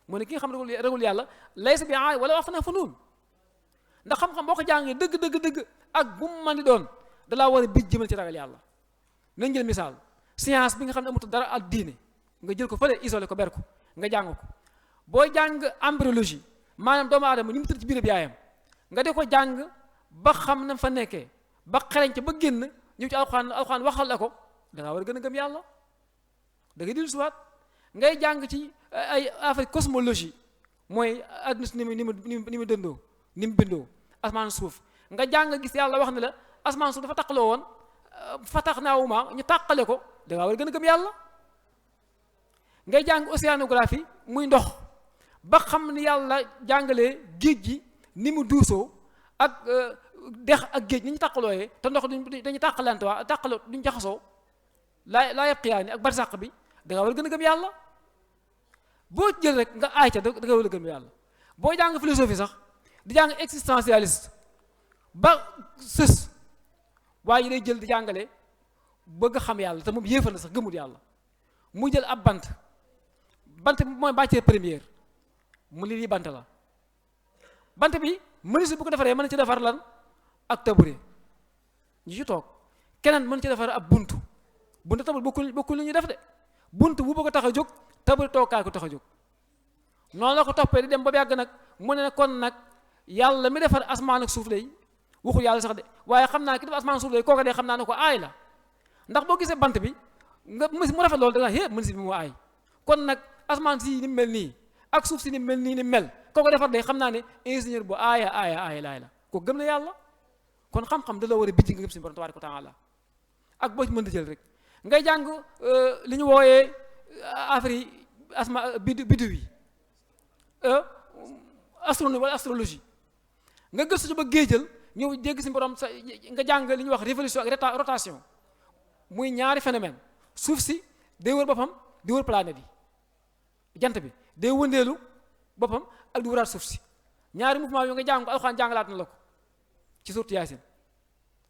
mu ne ki nga xam rëglu yàlla laysa bi aay wala wax fa na fa nuun ndax xam-xam boo ko jàngee dëgg ak bu mu mën di doon dalaa war a bij jëmal ci ragal yàlla nañ jël misaal science bi nga xam ne amut dara ak diine nga jël ko fële isolé ko ber ko nga jàng ko boo jàng embryologie maanaam doomu aadama ni mu tëdd ci biir yaayam nga di ko jàng ba xam na fa nekkee ba xereñ ca ba génn ñëw ci alxuraan waxal la ko dangaa war a gën a gëm yàlla da nga dillu siwaat ngay jàng ci ay affaire cosmologie mooy adduna si ni mu dëndoo ni mu bindoo asmaan suuf nga jàng gis yàlla wax ne la asmaan suuf dafa taqaloo woon fa tax naawuma ñu tàqale ko dangaa war a gën a gëm yàlla ngay jàng océanographie muy ndox ba xam ni yàlla jàngalee géej gi ni mu duusoo ak dex ak géej ni ñu tàqalooyee te ndox dañu tàqalante waa tàqaloo duñu jaxasoo laa yabqiyaani ak barsàq bi dangaa war a gën a gëm yàlla boo jël rek nga aay ca da nga war a gëm yàlla boo jàng philosophie sax di jàng existentialiste ba sës waaye day jël di jàngale bëgg xam yàlla te moom yéefar la sax gëmul yàlla mu jël ab bant bi mooy matière première mu lii bant la bant bi menuisier bu ko defaree mën na ci defar lan ak tabouret ñu ci toog keneen mën ci defar ab buntu tabul bokkul li ñuy def de buntu bu bëgg a tax a jóg tabouret toogkaay ko tax a jóg noonu la ko toppee di dem ba yàgg nag mu ne kon nag yàlla mi defar asmaan ak suuf lay waxul yàlla sax de waaye xam naa ki def asmaan ak suuf lay kooka de xam naa ne ko aay la ndax boo gisee bant bi nga mu rafet loolu da nga hé menuisier bi moo aay kon nag asmaan si ni mel nii ak suuf si ni mel nii ni mel kooku defar day xam naa ne ingénieur bu aaya laay la ko gëm na yàlla kon xam-xam da la war a bijji nga gëm suñu borom tabaaraka wa taala ak boo ci mën di jël rek ngay jàng li ñu wooyee affaire yi biddiw yi astronomie wala astrologie nga gëstu ci ba géejal ñëw dégg suñu borom sa nga jàng li ñuy wax révolution ak rotation muy ñaari phénomène suuf si day wër boppam di wër planète yi jant bi day wëndeelu boppam ak di wëraat suuf si ñaari mouvement yu nga jàng ko alxuraan jàngalaat na la ko ci suurtu Yaasin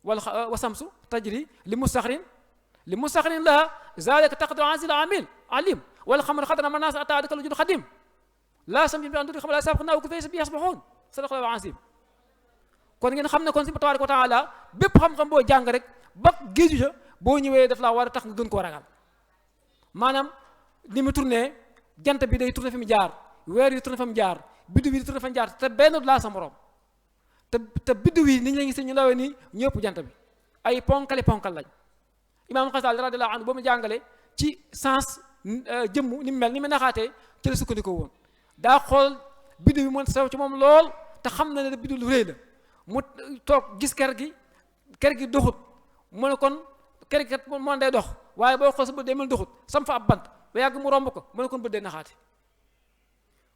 wala wasamsu tajri li mustaxrin laha zalika taqdiru azizil alim wala xamar xadra man naas ata daka lu jud xadim laa sam bi an dudi xam la sabq naaw ku fay sa bi yasbaxoon sadaqallahu azim kon ngeen xam ne kon si tabaaraka wa taala bépp xam-xam boo jàng rek ba géeju ja boo ñëwee daf laa war a tax nga gën koo ragal maanaam ni mu tourné jant bi day tourné fi mu jaar weer yi tourné fa mu jaar biddiw yi di tourné fa mu jaar te benn laa sa morom te biddiw yi ni ñu la gis ñu lawee nii ñëpp jant bi ay ponkal lañ imaam Xasaali radiyallaahu anhu ba mu jàngale ci sens jëmm ni mu mel ni mu naxaatee ci la sukkandikoo woon daa xool biddiw yi mën sew ci moom lool te xam na ne biddiw lu rëy la mu toog gis ker gi doxut mu ne kon ker gi kat moom day dox waaye boo xool sa bët day mel doxut sam fa ab bant ba yàgg mu romb ko mu ne kon bët day naxaate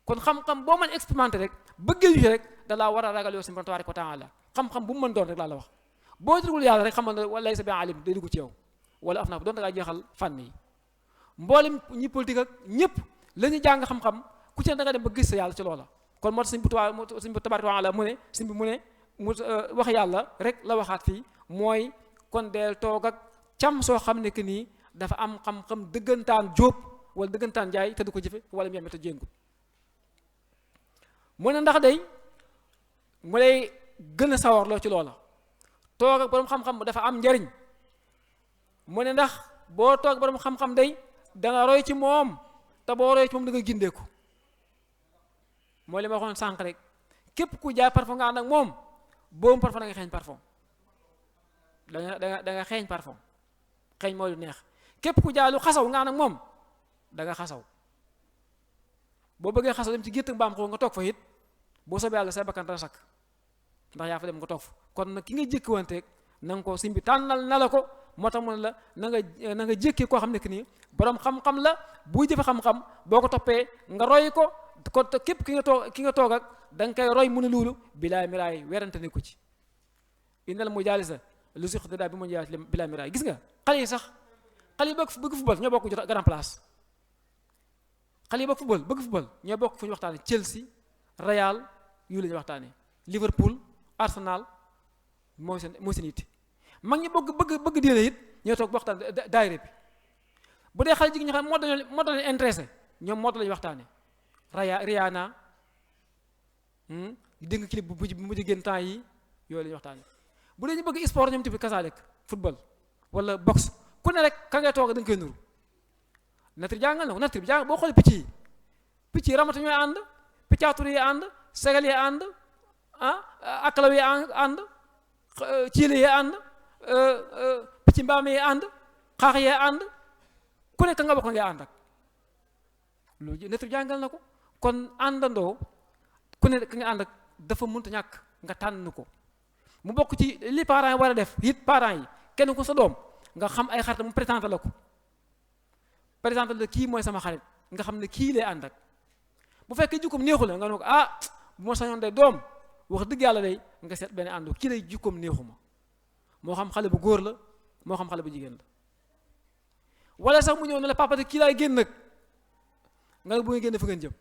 kon xam-xam boo mën expérimenté rek bëggee ju rek da laa war a ragal yow suñu borom tabaaraka wa taala xam-xam bu mu mën doon rek laa la wax boo dugul yàlla rek xamal ne wala sa bi alim day dugg ci yow wala af naa ko doon da ngaa jeexal fànn yi mboolem ñi politique ak ñëpp la ñu jàng xam-xam ku ci ne da nga dem ba gis sa yàlla ci loola kon moo tax suñu bu tabaaraka wa taala mu ne mu wax yàlla rek la waxaat fii mooy kon deel toog ak cam soo xam ne que nii dafa am xam-xam dëggantaan jóob wala dëggantaan jaay te du ko jëfe wala mu yeme te jéngu mu ne ndax day mu lay gën a sawarloo ci loola toog ak borom xam-xam dafa am njariñ mu ne ndax boo toog borom xam-xam day danga roy ci moom te boo roy ci moom da nga gindeeku mooy li ma waxoon sànq rek képp ku jaay parfum nga ànd ak moom boobu parfum da nga xeeñ parfum da nga xeeñ parfum xeeñ mooy lu neex képp ku jaay lu xasaw nga ànd ak moom da nga xasaw boo bëggee xasaw dem ci gétt mbaam xoo nga toog fa it boo soobee yàlla say bakkan dana sakk ndax yaa fa dem nga toog fa kon nag ki nga jékkiwanteeg na nga ko simbi tànnal na la ko moo tax mu ne la na nga jékkee koo xam ne que nii borom xam-xam la buy jëfe xam-xam boo ko toppee nga roy ko kon képp ki nga toog ak da nga koy roy mu ne loolu bilaa miraay werante ne ko ci innal mujaalisa lu si xëy bi mu jaay bilaa miraay gis nga xale yi bëgg football ñoo bokk jot grand place xale yi bëgg football ñoo bokk fu ñu waxtaane Chelsea Real yu la ñu waxtaane Liverpool Arsenal mooy seen yitte mag ñi bëgg diine it ñoo toog waxtaan daayira bi bu dee xale jigéen ñi xam moo dañu intéressé ñoom moo lañu waxtaane Rihanna dégg clip bu mujj génn temps yi yooyu la ñuy waxtaane bu dee ñu bëgg sport ñoom tamit kasaalek football wala boxe ku ne rek ka ngay toog da nga koy nuru natri jàngal na ko natri bi jàng boo xoolee picc yi ramata ñooy ànd piccaatur yi ànd segal yi ànd akalaw yi ànd ciile yi ànd picc mbaam yi ànd xaax yi ànd ku ne ka nga bokk ngay ànd ak loolu natri jàngal na ko kon àndandoo ku ne ka nga ànd ak dafa mënta ñàkk nga tànn ko mu bokk ci li parents yi war a def it parents yi kenn ku sa doom nga xam ay xarit mu présenté la ko présenté la kii mooy sama xarit nga xam ne kii lay ànd ak bu fekkee jikkoom neexu la nga ne ko bu ma sañoon day doom wax dëgg yàlla day nga seet benn àndu kii lay jikkoom neexuma moo xam xale bu góor la moo xam xale bu jigéen la wala sax mu ñëw ne la papa de kii laay génn nag nga ne bu ngeen génn fu ngeen jëm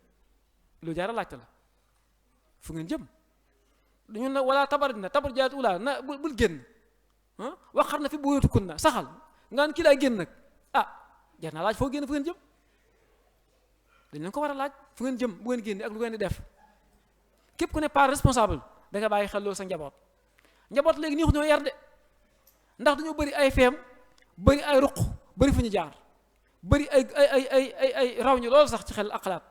lu jaara laajte la fu ngeen jëm dañu ne wala tabarina tabar jaat ula na bul génn wax xar na fi bu wéetukun na saxal nga ne kii laay génn nag jar naa laaj foo génn fu ngeen jëm dañ leen ko war a laaj fu ngeen jëm bu ngeen génne ak lu ngeen di def képp ku ne part responsable da nga bàyyi xel loolu sa njaboot léegi nii ñoo yar de ndax dañoo bëri ay feem bëri ay ruq bëri fu ñu jaar bëri ay raw ñu loolu sax ci xel ak xalaat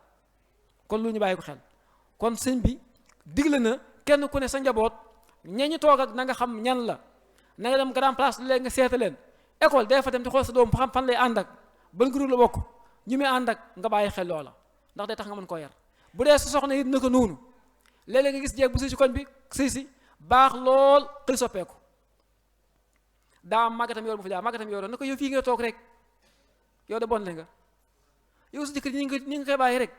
kon lu ñu bàyyi ko xel kon sëñ bi digle na kenn ku ne sa njaboot ña ñu toog ak na nga xam ñan la na nga dem grand place léegi nga seeta leen école day fa dem di xool sa doom xam fan lay ànd ak ban groupe la bokk ñu muy ànd ak nga bàyyi xel loola ndax day tax nga mën koo yar bu dee sa soxna it naka noonu léeg-léeg nga gis jeeg bu sëy si koñ bi sëy si baax lool xëy soppeeku daa am màggatam yor bu fa jaar màggatam yoroon na ko yow fii nga toog rek yow de bon le nga yow sa jëkkër ñi nga koy bàyyi rek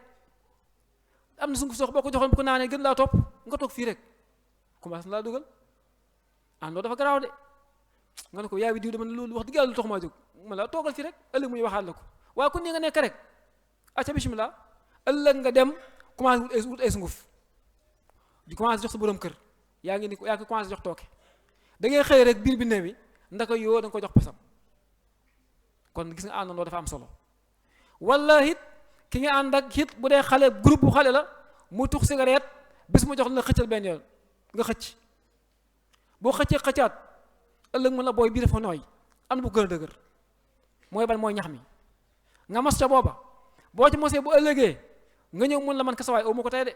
am na sunguf sox boo ko joxoon bu ko naanee gën laa topp nga toog fii rek commencé na laa dugal àndoo dafa garaaw de nga ne ko yaay bi diw dama ne loolu wax dëgg yàlla lu tax maa jóg ma la toogal fii rek ëllëg muy waxaat la ko waaye kon nii nga nekk rek acca bismillah ëllëg nga dem commencé wut ay sunguf di commencé jox sa borom kër yaa ngi commencé jox tooke da ngay xëy rek biir bi newi ndaka yoo da nga ko jox pesam kon gis nga àndandoo dafa am solo wala it ki nga ànd ak it bu dee xale groupe bu xale la mu tux cigarette bis mu jox la xëccal benn yoon nga xëcc boo xëccee xëccaat ëllëg mën la booy bii dafa nooy am na bu gën a dëgër mooy ban mooy ñax mi nga mos ca booba boo ci mosee bu ëllëgee nga ñëw mën la man kasawaay aw ma ko tey de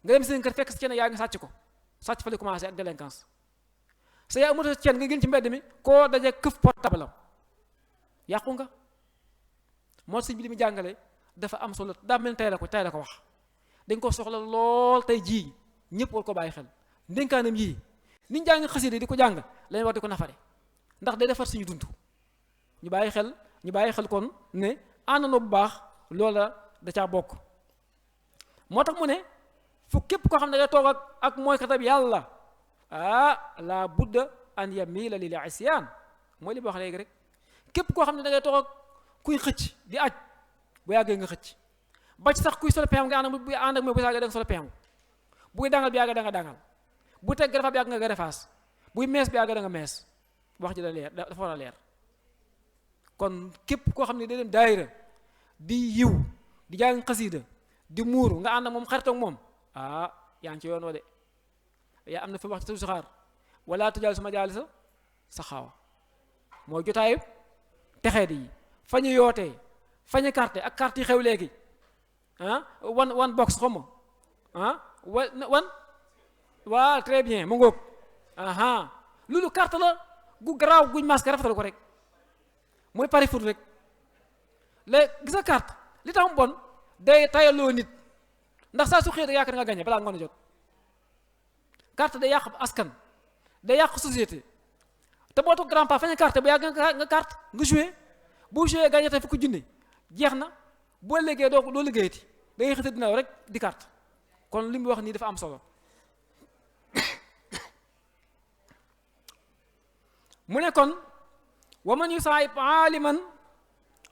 nga dem seen kër fekk si cene yaa ngi sàcc ko sàcc fa li commencé ak délinquance sa yaa amata cen nga génn ci mbedd mi koo daje këf portable am yàqu nga moo sëñ bi li mu jàngale dafa am solo daa mel tey la ko wax dañ ko soxla lool tey jii ñëpp war ko bàyyi xel ndénkaanam yii niñ jàng xasida di ko jàng lañ war di ko nafare ndax day defar suñu dund ñu bàyyi xel kon ne àndandoo bu baax loola da caa bokk moo tax mu ne fu képp koo xam ne day toog ak mooy katab yàlla la budda an yamila lil isyaan mooy li ma wax léegi rek képp koo xam ne da ngay toog ak kuy xëcc di aj bu yàggee nga xëcc ba ci sax kuy solo peem nga ànd ak mooy bu yàggee da nga solo peem buy dangal bi yàggee da nga dangal bu teg garafaat bi yàgg nga garafaas buy mees bi yàggee da nga mees wax ji da leer dafa war a leer kon képp koo xam ne day dem daayira di yiw di jàng xasiida di muuru nga ànd ak moom xarit ak moom yaa ngi ci yoon wa de yaa am na fi wax ci saxaar wala tujaal su ma jaali sa xaawa mooy jotaay texee di yi fa ñu yootee fa ñu carte ak carte yi xew léegi one box xaw ma waa très bien mu ngoog loolu carte la gu garaaw guñ masque rafetal ko rek mooy pari foot rek léegi gis nga carte li tax mu bon day tayaloo nit ndax saa su xëy da yaakaar nga gagné balaa ngoon a jot carte day yàq askan day yàq société te boo toog grand pas fañ carte ba yàgg nga carte nga joué boo joué gagné tey fukki junni jeex na boo liggéey doo liggéeyati da ngay xëte dina rek di carte kon li mu wax nii dafa am solo mu ne kon wa man yusaib aaliman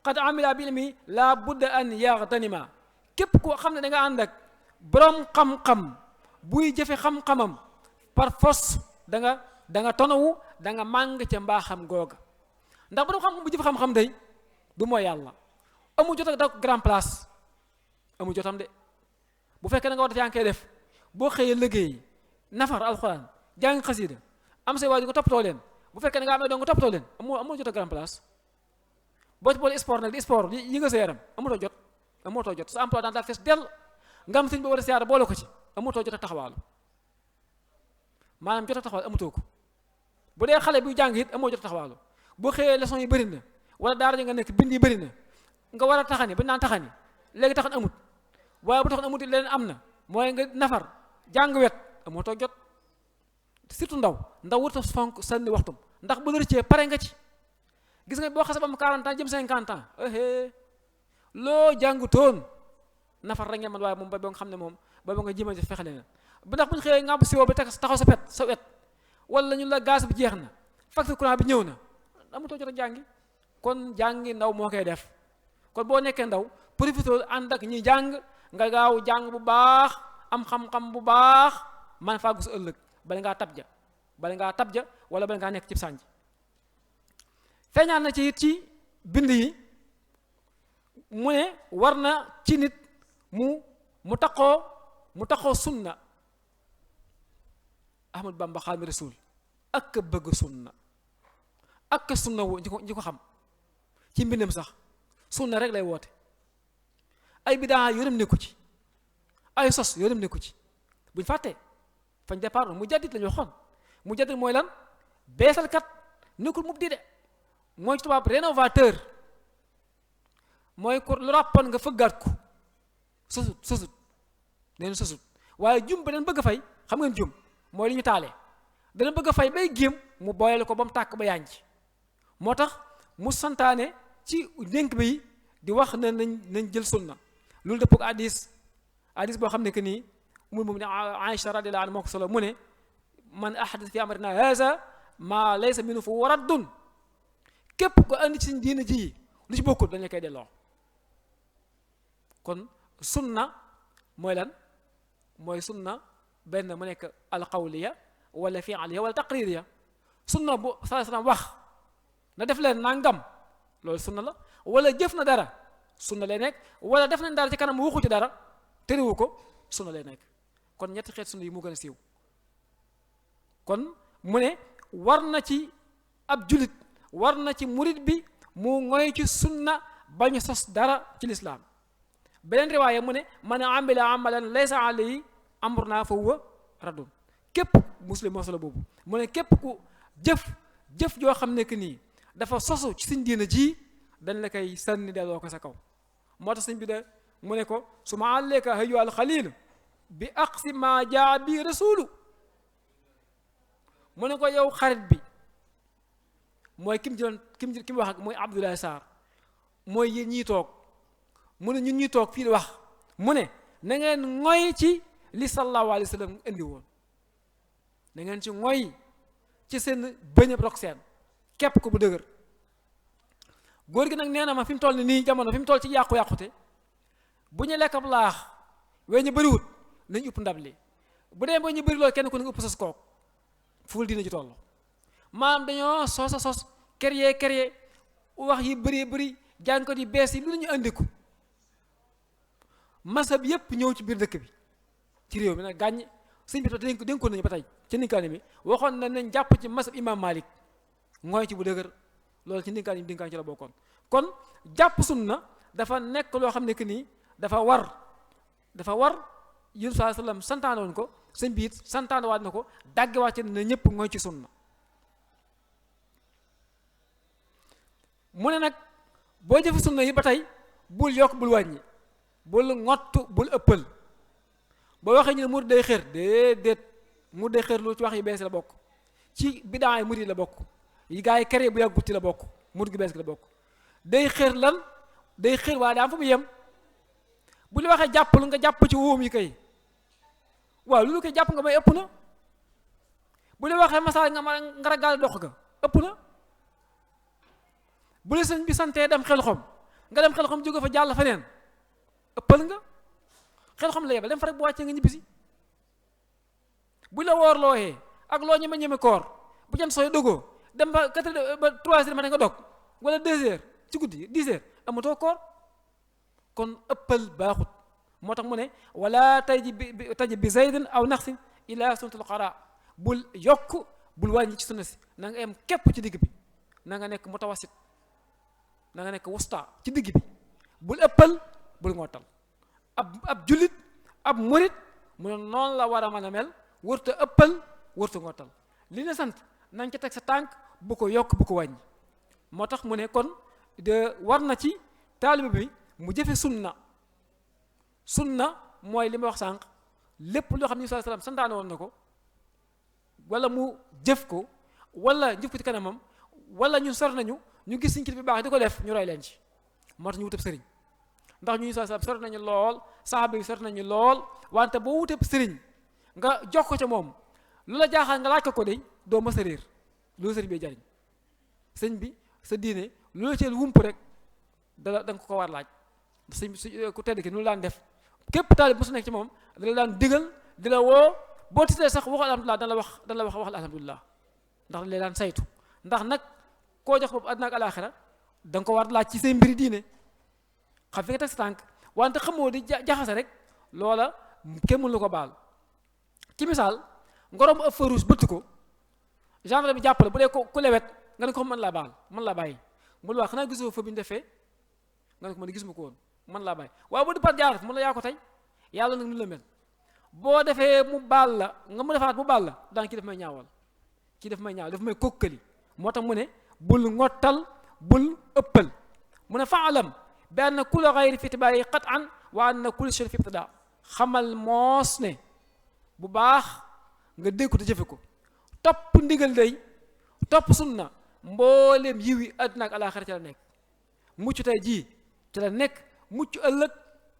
qad amila bi ilmi la budda an yaxtanima képp koo xam ne da nga ànd ak borom xam-xam buy jëfe xam-xamam par force da nga tonawu da nga màng ca mbaaxam googa ndax borom xam-xam bu jëfe xam-xam day du mooy yàlla amu jot ak da grand place amu jotam de bu fekkee da nga war def yaa ngi koy def boo xëyee liggéey nafar alxuraan jàng xasida am say waajur ko toppatoo leen bu fekkee da nga amee doo nga toppatoo leen amoo jot ak grand place boo ci boole sport nag di sport yi nga sa yaram amatoo jot sa emploi dans la fees dell nga am sëñ ba war a siyaara boole ko ci amatoo jot a taxawaalu maanaam jot a taxawaalu amatoo ko bu dee xale bi jàng it amoo jot a taxawaalu boo xëyee leçon yi bëri na wala daara ji nga nekk bind yi bëri na nga war a taxani ba naan taxani léegi taxan amut waaye bu taxan amut it leneen am na mooy nga nafar jàng wet amatoo jot surtout ndaw wut a fonk sànni waxtum ndax bu la rëccee pare nga ci gis nga boo xasee ba am 40 ans jëm 50 ans loo jàngutoon nafar rek ngeen man waaye moom ba nga xam ne moom ba nga jëma fexe leen bu ndax bu ñu xëyee nga bu siwoo ba teg taxaw sa wet wala ñu la gaz bi jeex na facture courant bi ñëw na amatoo jot a jàngi kon jàngi ndaw moo koy def kon boo nekkee ndaw profité ànd ak ñi jàng nga gaaw jàng bu baax am xam-xam bu baax man faa gus ëllëg bala ngaa tabja wala bala ngaa nekk ci sànj. feeñaan na ci it ci bind yi mu ne war na ci nit mu taqoo sunna. Ahmad Bamba Xaadimu Rasuul ak bëgg sunna ak sunna wu ñi ko xam ci mbindam sax sunna rek lay woote. ay bidaa yoonam nekku ci, ay sos yoonam nekku ci. buñ fàttee fañ départ mu jaddit la ñu waxoon. mu jaddit mooy lan? beesalkat nekkul mubdi de, mooy tubaab rénovateur, mooy ko lu ràppoon nga fëggaat ko. sosut nee na sosut waaye jum ba dañ bëgg a fay. xam ngeen jum mooy li ñu taalee, dana bëgg a fay bay géem mu boyale ko ba mu tàkk ba yànj. moo tax mu santaane ci dénk bi di wax ne nañ jël sunna. loolu dëppoo ak hadis boo xam ne que nii umul mu'minin Aïcha radiyallahu anha moo ko solo mu ne man ahdatha fi amrina haza ma laysa minhu fa huwa raddun. képp ko andi ci diina ji lu ci bokkul dañ la koy delloo. kon sunna mooy lan? mooy sunna benn mu nekk alqawliya wala fi'liya wala taqririya. sunna bu sallallahu wax na def leen nangam loolu sunna la, wala jëf na dara sunna lay nekk, wala def nañ dara ci kanam waxu ci dara terewu ko sunna lay nekk. kon ñetti xeet sunna yi mu gën a siiw. kon mu ne war na ci ab julit, war na ci murit bi mu ngoy ci sunna bañ sos dara ci lislaam. beneen riwaaya mu ne man amila amalan laysa alayhi amruna fa huwa raddun. képp muslim moo solo boobu mu ne képp ku jëf joo xam ne que nii dafa sosu ci suñ diina ji dañ la koy sànni delloo ko sa kaw. moo tax sëñ bi de mu ne ko su ma àlleeka hayu al xalil bi aqsi ma jaa bi rasulu. mu ne ko yow xarit bi mooy ki mu wax ak mooy Abdoulaye Sarr mooy yéen ñii toog. mu ne ñun ñuy toog fii di wax mu ne na ngeen ngoy ci li sallallahu alayhi wa sallam indi woon. na ngeen ci ngoy ci seen bëñëb rok seen képp ko bu dëgër. góor gi nag nee na ma fi mu toll nii jamono fi mu toll ci yàqu-yàqute bu ñu lekk ab laax we ñu bëriwut nañ upp ndab li bu dee ba ñu bëri loolu kenn ku ne nga upp sos kook ful dina ci toll. maam dañoo sos créer wax yi bëri jànkat yi bees yi lu ñu andi ko. masab yépp ñëw ci biir dëkk bi ci réew mi nag gàññ. sëñ bi dénkoon nañu ba tey ci ndinkaane mi waxoon na nañ jàpp ci masab imam Malik ngooy ci bu dëgër. loolu ci ndinkaan yi ndinkaan ci la bokkoon. kon jàpp sunna dafa nekk loo xam ne que nii dafa war yéen saa sallam santaane woon ko, sëñ bi it santaane waat na ko, dàgge wàcce na ñëpp ngooy ci sunna. mu ne nag boo jëfe sunna yi ba tey bul yokk bul wàññi, bul ngott bul ëppal. boo waxee ñu ne murid day xër déedéet, murid day xër lu ci wax yi bees la bokk, ci bidaa yi murid la bokk, yi gaa yi kere bu yàggut ci la bokk, murid gi bees gi la bokk. day xër lan? day xër waaye daa am fu mu yem. bu la waxee jàppal nga jàpp ci wóom yi kay, waaw lu koy jàpp nga may ëpp na. bu la waxee masaal nga ragal dox ga ëpp na. bu la sëñ bi santee dem xel xom nga dem xel xom jóge fa jàll feneen ëppal nga. xel xam la yebal dem fa rek bu wàccee nga ñibbisi. bu la woor looyee ak loo ñeme koor bu jant sooy dogoo dem ba 4 heures ba 3 heures matin nga dog wala 2 heures ci guddi 10 heures amatoo koor. kon ëppal baaxut. moo tax mu ne wala taji bi zaydin aw naqsin ila sunnatul qara. bul yokk bul wàññi ci sunna si, na nga em képp ci digg bi, na nga nekk mutawasit, na nga nekk wusta ci digg bi. bul ëppal bul ngootal. ab jullit ab murit mu ne noonu la war a mën a mel, wërta ëppal wërta ngootal. li ne sant nañ ca teg sa tànk, bu ko yokk bu ko wàññi. moo tax mu ne kon de war na ci taalibe bi mu jëfe sunna mooy li ma wax sànq, lépp loo xam ne sallallahu alayhi wasallam santaane woon na ko, wala mu jëf ko, wala jëf ko ci kanamam, wala ñu sor nañu ñu gis suñ kilifa bi baax di ko def ñu roy leen ci. moo tax ñu wuteb sëriñ, ndax ñu sallallahu alayhi wasallam sor nañu lool, saxaaba yi sor nañu lool, wante boo wuteb sëriñ nga jox ko ca moom lu la jaaxal nga laaj ko de doo mës a réer. loolu sëriñ bi jariñ sëñ bi sa diine lu la ceel wump rek da nga ko war laaj. sëñ bi ku tedd ki nu daan def képp taalib bu su nekk ci moom da la daan digal di la woo boo tiitee sax waxal alhamdulilah dana la wax waxal alhamdulilah ndax lee daan saytu ndax nag koo jox bopp àddina ak alaaxira da nga ko war laaj ci say mbiri diine xam fi nga teg sa tànk wante xamoo di jaxase rek loola kenn mënu la ko baal ci misaal ngorom ëpp farouche bëtt ko gendarme bi jàppale bu dee ku lewet nga ne ko mën laa baal mën laa bàyyi mu la wax xanaa gisoo fa bi ñu defee nga ne ko man gis ma ko woon mën laa bàyyi waaye bu di par jaarat mun la yaa ko tey yàlla nag nu la mel boo defee mu baal la nga mu defaat mu baal la daan kii daf may ñaawal kii daf may ñaawal daf may kokkali moo tax mu ne bul ngottal bul ëppal mu ne faalam bi anna kulla xayri fi itibaayi qat'an wa anna kulla shay fi ibtidaa xamal moos ne bu baax nga dégg ko te jëfe ko topp ndigal day topp sunna mbooleem yiw yi àddina ak alaaxira ci la nekk mucc tey jii ci la nekk mucc ëllëg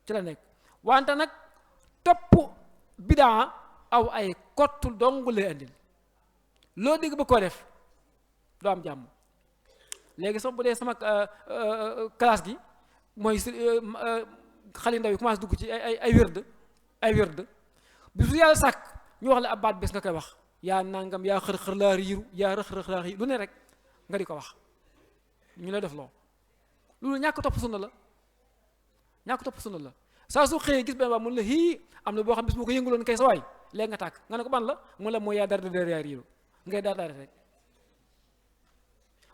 ci la nekk wante nag topp bidaa aw ay kottu dong lay andil loo dégg ba koo def doo am jàmm léegi sax bu dee sama classe gi mooy xale ndaw yi commencé dugg ci ay wérd bi su yàlla sàkk ñu wax la ab baat bés nga koy wax yaa nangam yaa xër-xër laa riiru yaa rëx-rëx laa riiru lu ne rek nga di ko wax ñu lay def loo loolu ñàkk topp sunna la saa su xëyee gis benn baa mun la hii am na boo xam bis moo ko yënguloon kay sa waay léegi nga tàkk nga ne ko ban la mun la mooy yaa dar dar yaa riiru ngay dar dar rek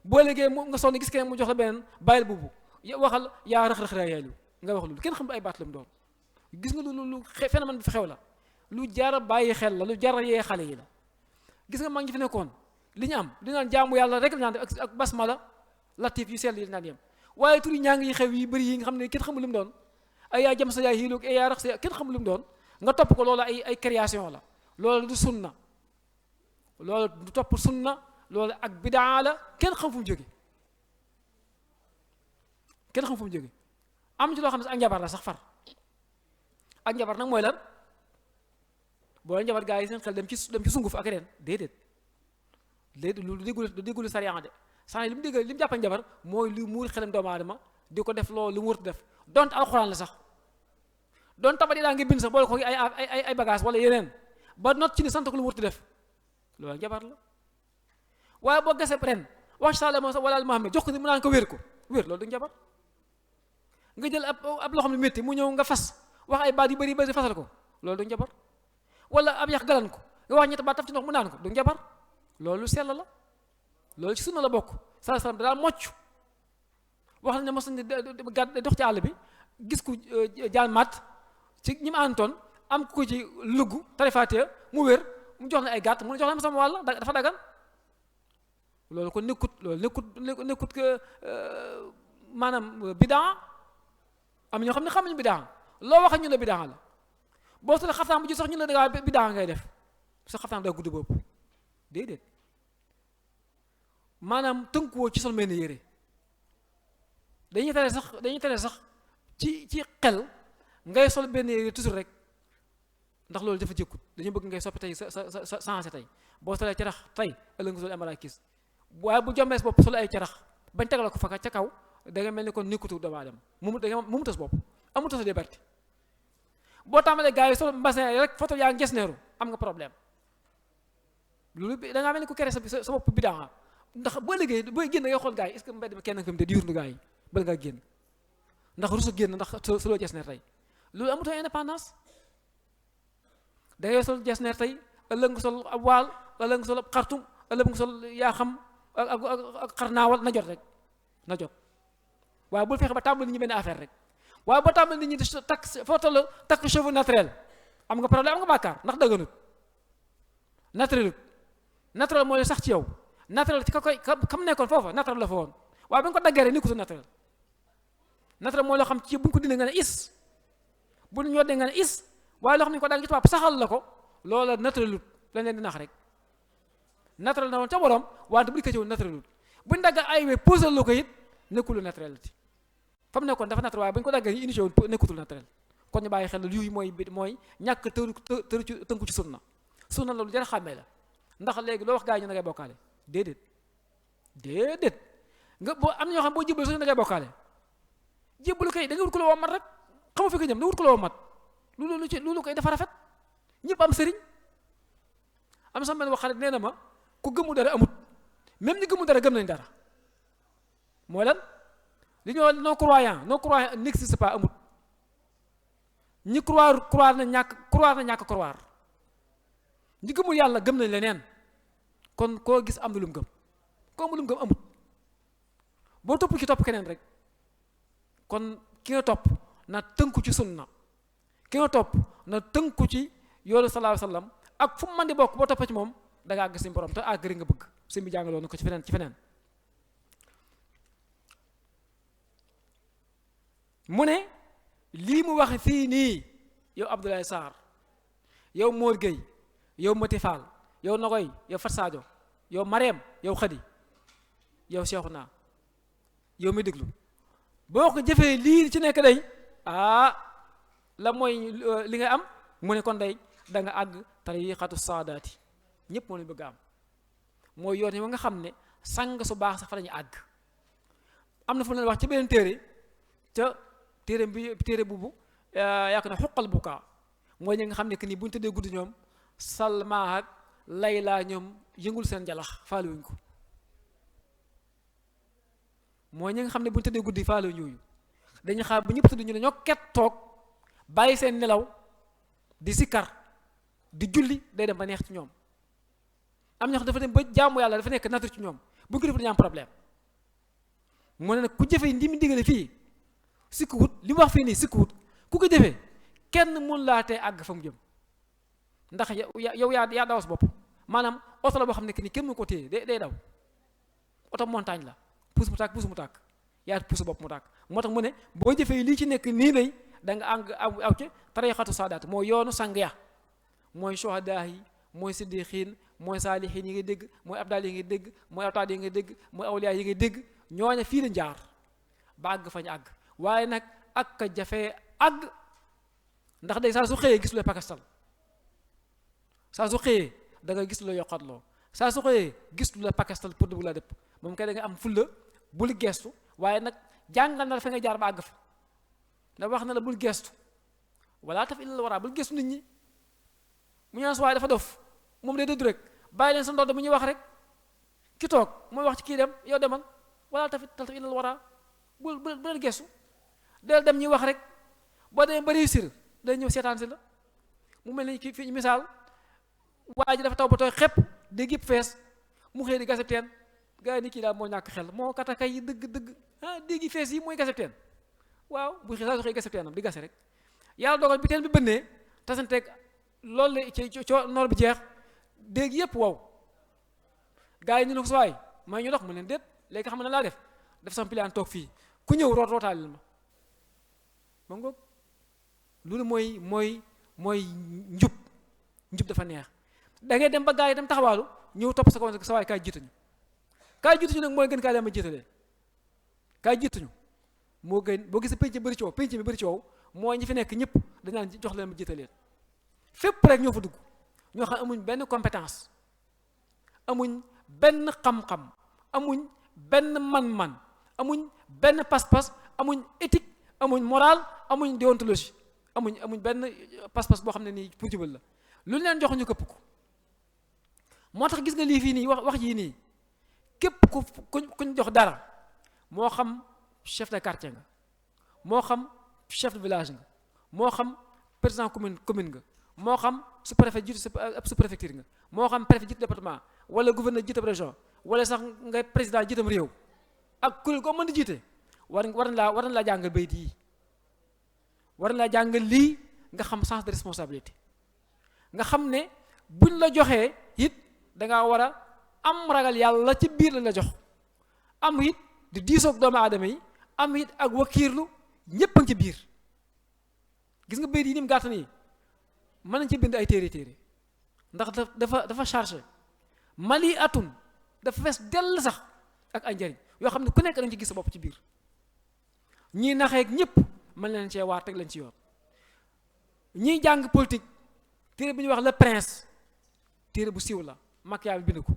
boo léegi nga sonn gis keneen mu jox la beneen bàyyil buubu waxal yaa rëx-rëx laa yaay lu nga wax loolu kenn xam ay baat la mu doon gis nga lu phénomène bi fi xew la lu jar a bàyyi xel la lu jar a yee xale yi la gis nga maa ngi fi nekkoon li ñu am di naan jaamu yàlla rek la naan def ak basmala latif yu sell yi naan yem waaye tur yi ñaa ngi xew yi bëri yi nga xam ne kenn xamul lu mu doon ay yaa jëm sa yaay xiiloog ay yaa rax sa kenn xamul lu mu doon nga topp ko loolu ay création la loolu du sunna loolu du topp sunna loolu ak bidaa la kenn xam fu mu jóge am ci loo xam ne ak njabar la sax far ak njabar nag mooy lan boo leen njabar gaa yi seen xel dem ci sunguf ak ren déedéet lu déggul sariya de saa li mu dégg li mu jàppal njabar mooy lu muur xelam doomu aadama di ko def loolu lu mu wërtu def donte alxuraan la sax doon tabat yi daa ngi bind sax boole ko ay bagage wala yeneen ba not ci ni sant ko lu mu wërtu def loolu njabar la waaye boo gasee ren wax sala mo wala al Muhammad jox ko ni mu naan ko wér loolu du njabar nga jël ab loo xam ne métti mu ñëw nga fas wax ay baat yu bëri bëri fasal ko loolu du njabar wala ab yax galan ko nga wax ñetti baat taf ci ndox mu naan ko du njabar loolu sell la loolu ci sunna la bokk sallallahu alayhi wasallam daa mocc wax na ne mos nañ dox ci àll bi gis ku jaan mat ci ñi ma àndoon am ku ci lugg tarifaatee mu wér mu jox na ay gàtt mu jox la ma sama wàll dafa dagan loolu ko nekkut maanaam bidaa am ñoo xam ne xam nañu bidaa loo wax ñu ne bidaa la boo sole xaftaan bu ji sax ñu ne dangaa bidaa ngay def sa xaftaan daa gudd bopp déedéet maanaam tënkuwoo ci sol mel ni yére dañuy tere sax ci xel ngay sol benn yére toujours rek ndax loolu dafa jëkkut dañu bëgg ngay soppi tey sa changé tey boo solee carax tey ëllëg nga sol amarakis waaye bu jombees bopp solo ay carax bañ tegal ko fa ca kaw da nga mel ni kon nekkutu doomu aadama mu tas bopp amu tas liberté boo tàmbalee gars yi sol mbasin rek photo yaa ngi gesneeru am nga problème loolu da ngaa mel ni ku kere sa bopp bidaa ndax boo liggéey booy génn ngay xool gars yi est-ce que mbedd bi kenn nga fi mu te di yurndu gars yi bala ngaa génn ndax rusa génn ndax soloo gesneer tey loolu amutoo indépendance da ngay sol gesneer tey ëllëg nga sol ab waal ëllëg nga sol ab xartum ëllëg nga sol yaa xam ak xar naawal na jot rek na jot waaye bul fexe ba tàmbali nit ñi benn affaire rek waaye boo tàmbali nit ñi di takk foo toll takk cheveux naturel am nga problème am nga bàkkaar ndax dëgganut naturel mooy sax ci yow naturel ci kam nekkoon foofa naturel la fa woon waaye ba nga ko daggee rek nekkutu naturel mooy loo xam ci bu ñu ko dindee nga ne is bu ñu ñoddee nga ne is waaye loo xam ne ko dagg ci tubaab saxal la ko loola naturalut lañ leen di nax rek naturel na woon ca borom wante bu di ko ci woon naturalut bu ñu dagg ay we posé la ko it nekkul naturel ti fa mu nekkoon dafa naturel waaye bu ñu ko daggee ñu initié woon nekkutul naturel kon ñu bàyyi xel lii mooy ñàkk tëru ci tënku ci sunna loolu jar xàmmee la ndax léegi loo wax gaa yi ñu ne ngay bokkaale déedéet nga boo am na ñoo xam boo jébbalu sax da ngay bokkaale jébbalu kay da nga wut ko la woo mat rek xamu fi ko jëm da wut ko la woo mat loolu koy dafa rafet ñëpp am sëriñ am sama benn wax xarit nee na ma ku gëmu dara amut, même ñi gëmu dara gëm nañ dara. mooy lan li ñoo non croyant n'existe pas, amut. ñi croire na ñàkk croire ñi gëmul yàlla gëm nañ leneen. kon koo gis am na lu mu gëm, koo amul lu mu gëm amut. boo topp ki topp keneen rek. kon ki nga topp na tënku ci sunna, ki nga topp na tënku ci yoonu sallallahu alayhi wasallam, ak fu mu mën di bokk boo toppee ci moom da ngaa àgg suñu borom te àgg rek nga bëgg. suñu bi jàngaloo na ko ci feneen mu ne lii mu wax fii nii yow Abdoulaye Sarr, yow Mor Gueye, yow Mati Fall, yow Nogoy, yow Fat Sadio, yow Marème, yow Khady, yow Cheikhouna, yow mi déglu, boo ko jëfee lii ci nekk day la mooy li nga am. mu ne kon day da nga àgg tariqatu saadaati, ñëpp moo leen bëgg a am. mooy yoon yi nga xam ne sang su baax sax fa lañu àgg. am na fu leen wax ci beneen ca téere bubu yaakaar na xuqal bukaa, mooy ñi nga xam ne que ni bu ñu tëddee guddi ñoom Salma ak Layla ñoom yëngul seen jalax faaluwuñ ko. mooy ñi nga xam ne bu ñu tëddee guddi faaluwuñ yooyu, dañuy xaar bu ñëpp tëdd ñu ne ñoo ket toog bàyyi seen nelaw di sikkar di julli, day dem ba neex ci ñoom. am ñoo xam dafa dem ba jaamu yàlla dafa nekk nature ci ñoom, bu ñu ko def dañu am problème. mu ne nag ku jëfee ndi mu digale fii sikkuwut, li mu wax fii nii sikkuwut, ku ko jëfee kenn mun laa tee àgg fa mu jëm. ndax yow yaa dawas bopp. maanaam oto la boo xam ne que ni kenn mu ko téye day daw. oto montagne la, puus mu tàkk yaa puus bopp mu tàkk. moo tax mu ne boo jëfee lii ci nekk nii lay da nga aw ci tariqatu saadaat, mooy yoonu sang ya, mooy shuhadaa yi, mooy siddiqiin, mooy saalihiin yi ngay dégg, mooy abdaal yi ngay dégg, mooy awtaad yi ngay dégg, mooy awliyaa yi ngay dégg. ñooña fii lañ jaar ba àgg fañ àgg. waaye nag ak ka jafee àgg, ndax day saa su xëyee gis lu la pakastal, saa su xëyee da nga gis lu la yokkatloo, saa su xëyee gis lu la pakastal pour bu la dëpp. moom kay da nga am fulla bul gestu, waaye nag jàngal na la fa nga jaar ba àgg fa. da wax na la bul gestu, wala taf illa wara, bul gestu nit ñi. mu ñaan su waaye dafa dof, moom day dëddu rek, bàyyi leen sa ndodd mu ñuy wax rek, ki toog mooy wax ci kii dem, yow demal. wala taf illa wara, bul gestu, del dem ñuy wax rek. boo demee ba réussir day ñëw seetaan si la. mu mel ni kii fii misaal, waa ji dafa taw ba tooy xepp, dégg yëpp fees, mu xëy di gaseb teen. gaa yi ni kii daal moo ñàkk xel, moo katakay yi dëgg dégg fees yi mooy gaseb teen. waaw bu xëy saa su xëy gaseb teenam di gase rek, yàlla dogal bi teen bi bënnee tasanteeg loolu la ci noor bi jeex, dégg yëpp wow. gaa yi ñu ne ko sawaay may ñu dox, mu leen déet, léegi xam na laa def sama pilaan toog fii, ku ñëw rootaalil ma ngoog. loolu mooy njub dafa neex. da ngay dem ba gaa yi dem taxawaalu ñëw topp sa kaw sa waay kaay jiituñu nag mooy gën kaa dem a jiitalee. kaay jiituñu moo gën. boo gisee penc bëri coow mooy ñi fi nekk ñëpp dañ naan jox leen ma jiitaleen. fépp rek ñoo fa dugg, ñoo xam amuñ benn compétence, amuñ benn xam-xam, amuñ benn man-man, amuñ benn pas-pas, amuñ éthique, amuñ moral, amuñ déontologie, amuñ benn pas-pas boo xam ne nii pour jubal la. lu leen jox ñu këpp ko. moo tax gis nga lii fii nii wax jii nii, képp kuñ jox dara, moo xam chef de quartier nga, moo xam chef de village nga, moo xam président commune nga, moo xam sous-préfet jiitu sous-préfecture nga, moo xam préfet jiitu département, wala gouverneur jiitu région, wala sax ngay président jiitam réew, ak kuréel koo mën di jiite, war na laa jàngal bayit yi, war na laa jàngal lii, nga xam sens de responsabilité, nga xam ne buñ la joxee it dangaa war a am ragal yàlla ci biir lañ la jox, am it di diisoog doomu aadama yi, am it ak wakiirlu ñépp a ngi ci biir. gis nga bayit yi ni mu gàtt nii mën nañ ci bind ay téere ndax dafa chargé mali atun, dafa fees dell sax ak ay njariñ yoo xam ne ku nekk dañ ci gis sa bopp ci biir. ñii naxeeg ñëpp mën leen cee waar teg leen ci yoon. ñiy jàng politique, téere bu ñuy wax Le Prince, téere bu siiw la, Machiavel bind ko,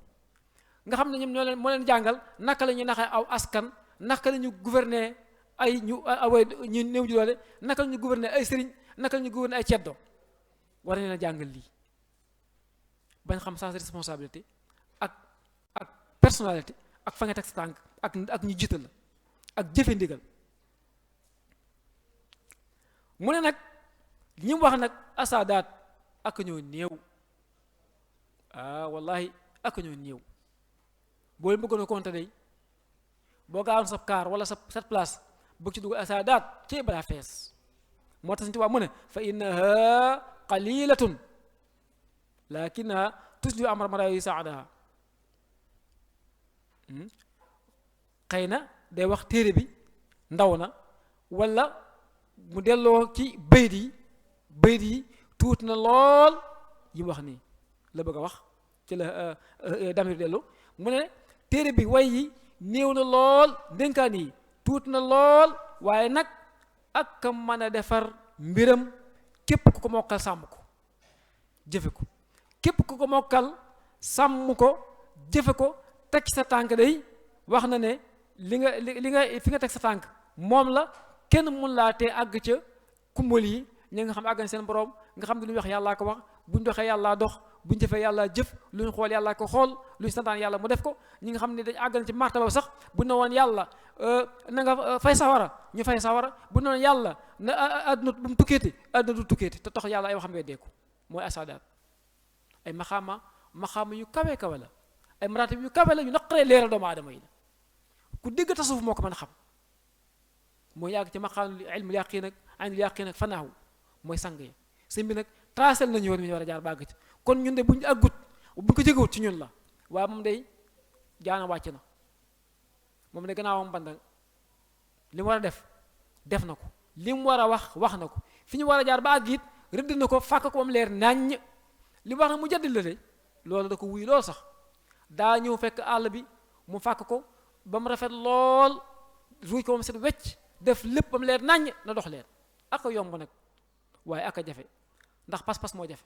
nga xam ne ñoom moo leen jàngal naka la ñuy naxee aw askan, naka la ñu gouverner ay ñu néew ji doole, naka la ñu gouverner ay sëriñ, naka la ñu gouverner ay ceddo. war nañ la jàngal lii bañ xam sens responsabilité ak personnalité ak fa nga teg sa tànk ak ñu jiital la ak jëfe ndigal. mu ne nag ñi mu wax nag asaadaat ak ñoo néew wallahi ak ñoo néew boo leen bëggoon a compter day boo gaawoon sa kaar wala sa place bëgg ci dugg asaadaat ci balaa fees. moo tax Sëñ Tuubaa mu ne fa innaha qalilatun lakinaha tuslihu amra marayi saadaha. xëy na day wax téere bi ndaw na wala mu delloo ci bayt yi tuuti na lool yi mu wax nii la bëgg a wax ci la damir dellu mu ne téere bi way yi néew na lool ndénkaan yi tuuti na lool waaye nag ak ka mën a defar mbiram képp ku ko mokkal sàmm ko jëfe ko képp ku ko mokkal sàmm ko jëfe ko teg ci sa tànk day wax na ne li nga fi nga teg sa tànk moom la kenn mun laa tee àgg ca kumbal yi ñi nga xam àgg na seen borom nga xam ne lu ñu wax yàllaa ko wax bu ñu doxee yàllaa dox bu ñu jëfee yàllaa jëf lu ñu xool yàllaa ko xool lu ñu santaan yàlla mu def ko ñi nga xam ne dañ àgg na ci martaba sax bu ne woon yàlla na nga fay sawara ñu fay sawara bu ne woon yàlla na àdduna bu mu tukkeeti àdduna du tukkeeti te tax yàlla ay waxam weddeeku mooy asaadaat ay maxaama yu kawe kawe la ay maratib yu kawe la yu naqaree leeral doomu aadama yi la ku dégg tasawuf moo ko mën a xam mooy yàgg ci maqaamul ilmul yaqiin ak aynul yaqiin ak fanaahu mooy sang yi sëñ bi nag tracé nañu yoon mi ñu war a jaar bàgg ci kon ñun de bu ñu àggut bu ñu ko jegewut ci ñun la waaye moom day jaana wàcc na moom de gannaawam bandang li mu war a def na ko li mu war a wax na ko fi ñu war a jaar ba àgg it rëdd na ko fàkk ko moom leer naññ li mu wax nag mu jaddil la de loolu da ko wuy lool sax daa ñëw fekk àll bi mu fàkk ko ba mu rafet lool ruuj ko moom set wecc def lépp ba mu leer naññ na dox leer ak a yomb nag waaye ak a jafe ndax pas-pas moo jafe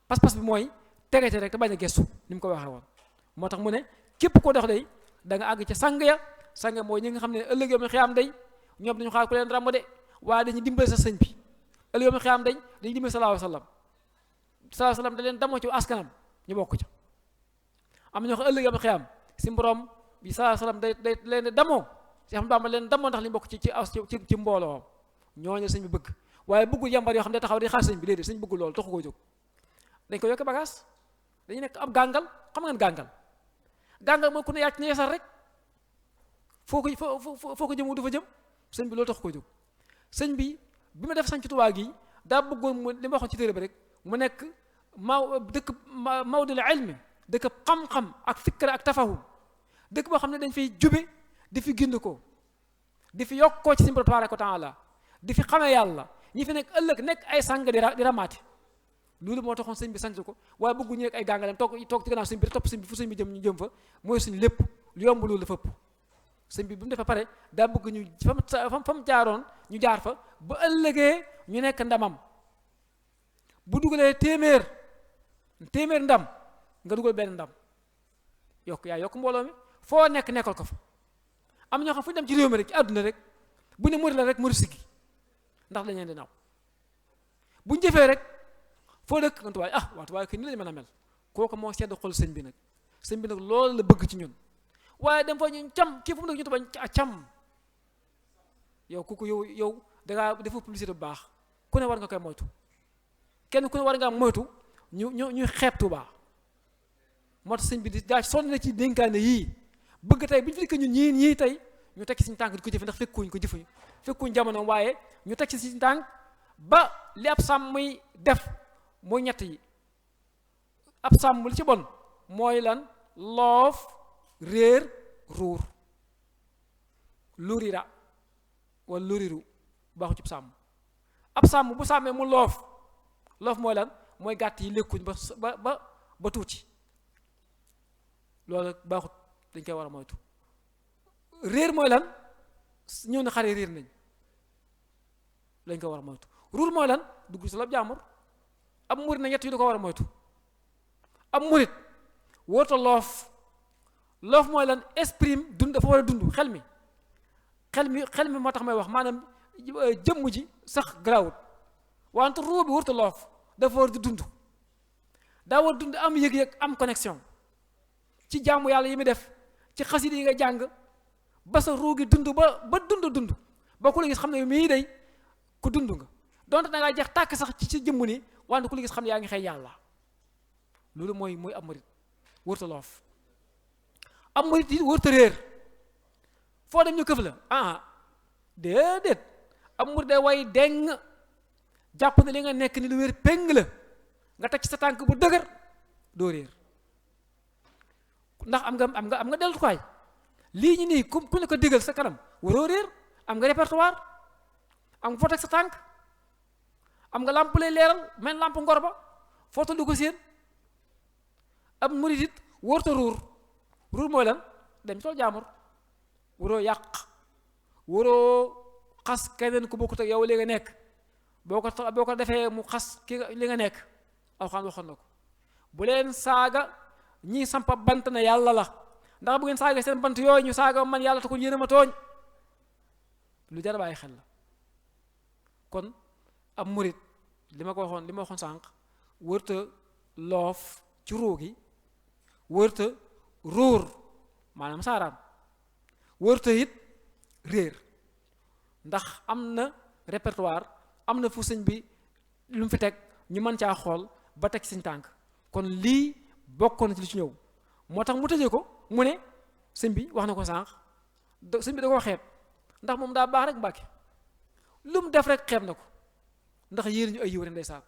pas-pas bi mooy tegete rek te bañ a gestu ni mu ko waxee woon moo tax mu ne képp koo dox day da nga àgg ca sang mooy ñi nga xam ne ëllëg yoom xiyaam day ñoom dañu xaar ku leen ràmm de waaye dañuy dimbali sa sëñ bi ëllëg yoom xiyaam day dañuy dimbali sallallahu alayhi wa sallam da leen damoo ci askanam ñu bokk ca am ñoo xam ëllëg yoom xiyaam si borom bi sallallahu alayhi wa sallam day leen damoo si xam Bamba leen damoo ndax li bokk ci mbooloo ñooñu sëñ bi bëgg waaye bëggul yambar yoo xam ne taxaw di xaar sëñ bi déedéet sëñ bëggul loolu taxu koo jóg dañ ko yokke bagage dañu nekk ab gàngal xam ngeen gàngal mooy ku ne yàcc ne yesal rek foo ko jëm du fa jëm sëñ bi loolu taxu koo jóg sëñ bi ma def sañ ci Tuubaa gi daa bëggoon mu li ma waxoon ci téere bi rek mu nekk dëkk mawdul ilmi dëkk xam-xam ak fikra ak tafahum dëkk boo xam ne dañ fiy jube di fi gind ko di fi yokkoo ci suñu borom tabaaraka wa taala di fi xamee yàlla ñi fi nekk ëllëg nekk ay sang di ramaati loolu moo taxoon sëñ bi sant ko waaye bëggu ñu nekk ay gàngalem toog ci gannaaw sëñ bi topp sëñ bi fu sëñ bi jëm ñu jëm fa mooy suñu lépp lu yomb loolu dafa ëpp sëñ bi bu mu defee pare daa bëgg ñu fa mu jaaroon ñu jaar fa ba ëllëgee ñu nekk ndamam bu dugalee téeméer ndam nga dugal benn ndam yokk mbooloo mi foo nekkal ko fa am ñoo xam fu ñu dem ci réew mi rek ci àdduna rek bu ne murid la rek murid siggi ndax dañ leen di naw bu ñu jëfee rek foo dëkk nga tubaab waaye kii ni lañ mën a mel kooku moo sedd xol sëñ bi nag loolu la bëgg ci ñun waaye dem fa ñu cam kii fu mu nekk ñu tubaab cam yow kooku yow dangaa defa publicité bu baax ku ne war nga koy moytu kenn ku ne war ngaa moytu ñu xeeb Tuubaa moo tax sëñ bi daa sonn na ci dénkaane yii bëgg tey bu ñu fi dikk ñun ñii tey ñu tekki suñu tànk di ko jëfe ndax fekkuñ jamono waaye ñu tekki suñu tànk ba li ab sàmm muy def mooy ñett yi ab sàmm li ci bon mooy lan loof réer ruur lurira wala luriru baaxu ci sàmm ab sàmm bu sàmmee mu loof mooy lan mooy gàtt yi lekkuñ ba tuuti loolu baaxut dañ koy war a moytu réer mooy lan ñëw na xare réer nañ lañ ko war a moytu ruur mooy lan dugg si la jàmbur ab murit na ñett yi da ko war a moytu ab murit wóorta loof mooy lan exprime dund dafa war a dund xel mi moo tax may wax maanaam jëmm ji sax garaawut wante ruur bi wóorta loof dafa war di dund daa war dund am yëg-yëg am connexion ci jaamu yàlla yi muy def ci xasida yi nga jàng ba sa ruugi dund ba dund ba ku la gis xam ne mii day ku dund nga donte da ngaa jeex tàkk sax ci jëmm ni wante ku la gis xam ne yaa ngi xëy yàlla loolu mooy ab murit wërta loof ab murit yi wërta réer foo dem ñu këf la déedéet ab murit day way deng jàpp ne li nga nekk ni lu wér péng la nga teg ci sa tànk bu dëgër doo réer ndax am nga dellukaay lii ñu nii ku ne ko digal sa kanam waroo réer am nga répertoire am nga foo teg sa tànk am nga làmp lay leeral men làmp ngor ba foo tollu ko seen ab murit it wërta ruur mooy lan dem tool jaamur waroo yàq waroo xas keneen ku bokkut ak yow li nga nekk boo ko defee mu xas ki li nga nekk Alxuraan waxoon na ko bu leen saaga ñii sampa bant na yàlla la ndax bu ngeen saaga seen bant yooyu ñu saaga man yàlla te ko yéen a ma tooñ lu jar a bàyyi xel la kon ab murit li ma waxoon sànq wërta loof ci ruu gi wërta róor maanaam saaraan wërta it réer ndax am na répertoire am na fu sëñ bi lu mu fi teg ñu mën caa xool ba teg sëñ tànk kon lii bokkoon na ci li ci ñëw moo tax mu tëjee ko mu ne sëñ bi wax na ko sànq sëñ bi da koo xeeb ndax moom daa baax rek Mbàkke lu mu def rek xeeb na ko ndax yéen ñu ay yiw rek ndeysaan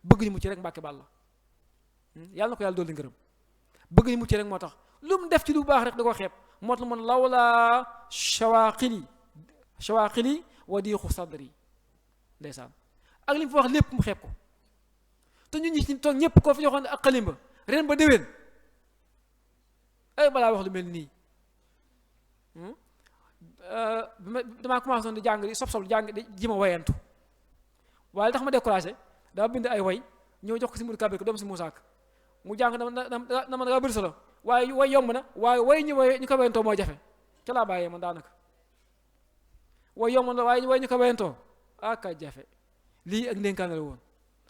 bëgg ñu mucc rek Mbàkke Bàlla yàlla na ko yàlla dolli ngërëm bëgg ñu mucc rek moo tax lu mu def ci lu baax rek da koo xeeb moo tax man lawla shawaqili wa diixu sadri ndeysaan ak li mu fi wax lépp mu xeeb ko te ñun ñi ci toog ñëpp koo fi joxoon ak xalimba ren ba déwén ay balaa wax lu mel nii damaa commencé woon di jàng di sob jàng di ji ma wayantu waaye tax ma découragé dama bind ay way ñëw jox ko si Modou Kabir ko doom si Moussa Ka mu jàng dama da bëri solo waaye way yomb na waaye way ñu ko wayantoo moo jafe ca laa bàyyee man daanaka way yomb na waaye way ñu ko wayantoo aka jafe lii ak ndénkaane la woon